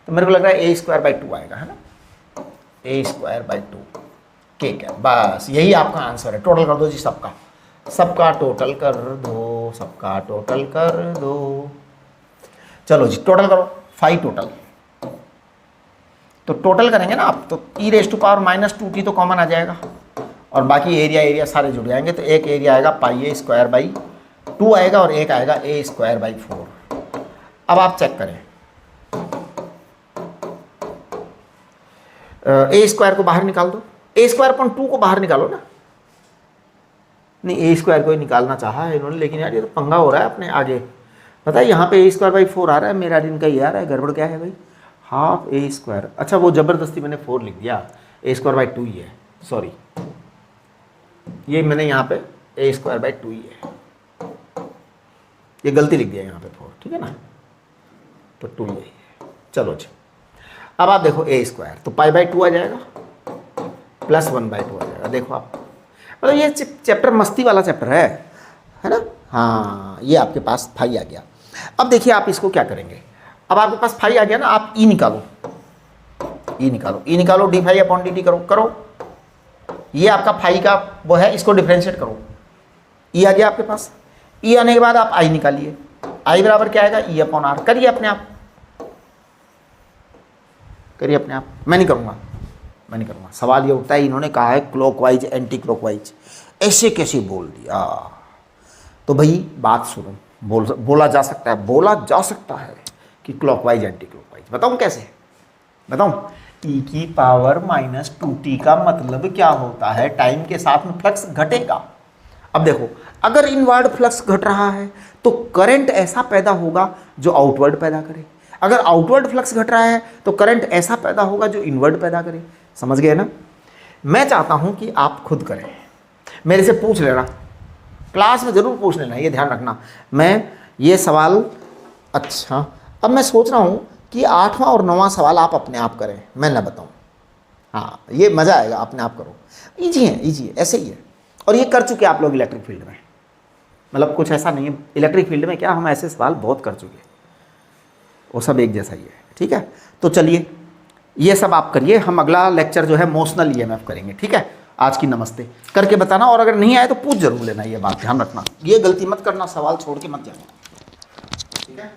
तो मेरे को लग रहा है a²/2 आएगा, है ना, a²/2 के कैप। बस यही आपका आंसर है। टोटल कर दो जी सबका, सबका टोटल कर दो, सबका टोटल कर दो। चलो जी टोटल करो, 5 टोटल। तो टोटल करेंगे ना आप, तो e raise to power -2t तो कॉमन आ जाएगा, और बाकी एरिया एरिया सारे जुड़ जाएंगे। तो एक एरिया आएगा πa² आएगा, और एक आएगा a²/4। अब आप चेक करें, a² को बाहर निकाल दो, a²/2 को बाहर निकालो ना। नहीं, a² को ही निकालना चाहा है इन्होंने, लेकिन यार ये तो पंगा हो रहा है अपने आगे। पता है यहाँ पे a²/4 आ रहा है, मेरा दिन का ही आ रहा है, गड़बड़ क्या है भाई, हाफ a²। अच्छा वो ज़बरदस्ती मैंने 4 लिख दिया, a²/2 ही है, सॉरी, ये मैंने यहाँ पे a²/2 ही है, ये गलती लिख दिया यहाँ पे 4, ठीक है ना, तो 2 यही है। चलो जी अब आप देखो a², तो π/2 आ जाएगा, +1/2 आ जाएगा। देखो आप, मतलब ये चैप्टर मस्ती वाला चैप्टर है ना। हाँ, ये आपके पास फाई आ गया। अब देखिए आप इसको क्या करेंगे, अब आपके पास फाई आ गया ना, आप ई निकालो, ई निकालो, ई निकालो, d∅/dt करो, करो, ये आपका फाई का वो है, इसको डिफ्रेंशिएट करो, ई आ गया आपके पास। ई आने के बाद आप आई निकालिए, आई बराबर क्या आएगा, E/R। करिए अपने आप, करिए अपने आप, मैं नहीं करूँगा, मैं नहीं करूँगा। सवाल ये उठता है, इन्होंने कहा है क्लॉकवाइज एंटी क्लॉकवाइज, ऐसे कैसे बोल दिया। तो भाई बात सुनो, बोला जा सकता है, बोला जा सकता है कि क्लॉकवाइज एंटी क्लॉकवाइज। बताऊँ कैसे, बताऊँ, e⁻⁻2t का मतलब क्या होता है, टाइम के साथ में फ्लक्स घटेगा। अब देखो, अगर इनवर्ड फ्लक्स घट रहा है तो करंट ऐसा पैदा होगा जो आउटवर्ड पैदा करे, अगर आउटवर्ड फ्लक्स घट रहा है तो करंट ऐसा पैदा होगा जो इनवर्ड पैदा करे। समझ गए ना। मैं चाहता हूं कि आप खुद करें, मेरे से पूछ लेना, क्लास में ज़रूर पूछ लेना, ये ध्यान रखना। मैं ये सवाल, अच्छा अब मैं सोच रहा हूँ कि 8वां और 9वां सवाल आप अपने आप करें, मैं ना बताऊँ। हाँ, ये मज़ा आएगा, अपने आप करो, ईजी है, ईजी है, ऐसे ही है। और ये कर चुके आप लोग इलेक्ट्रिक फील्ड में, मतलब कुछ ऐसा नहीं है, इलेक्ट्रिक फील्ड में क्या हम ऐसे सवाल बहुत कर चुके हैं, वो सब एक जैसा ही है, ठीक है। तो चलिए ये सब आप करिए, हम अगला लेक्चर जो है मोशनल ईएमएफ करेंगे, ठीक है। आज की नमस्ते करके बताना, और अगर नहीं आए तो पूछ जरूर लेना, ये बात ध्यान रखना, ये गलती मत करना, सवाल छोड़ के मत जाना, ठीक है।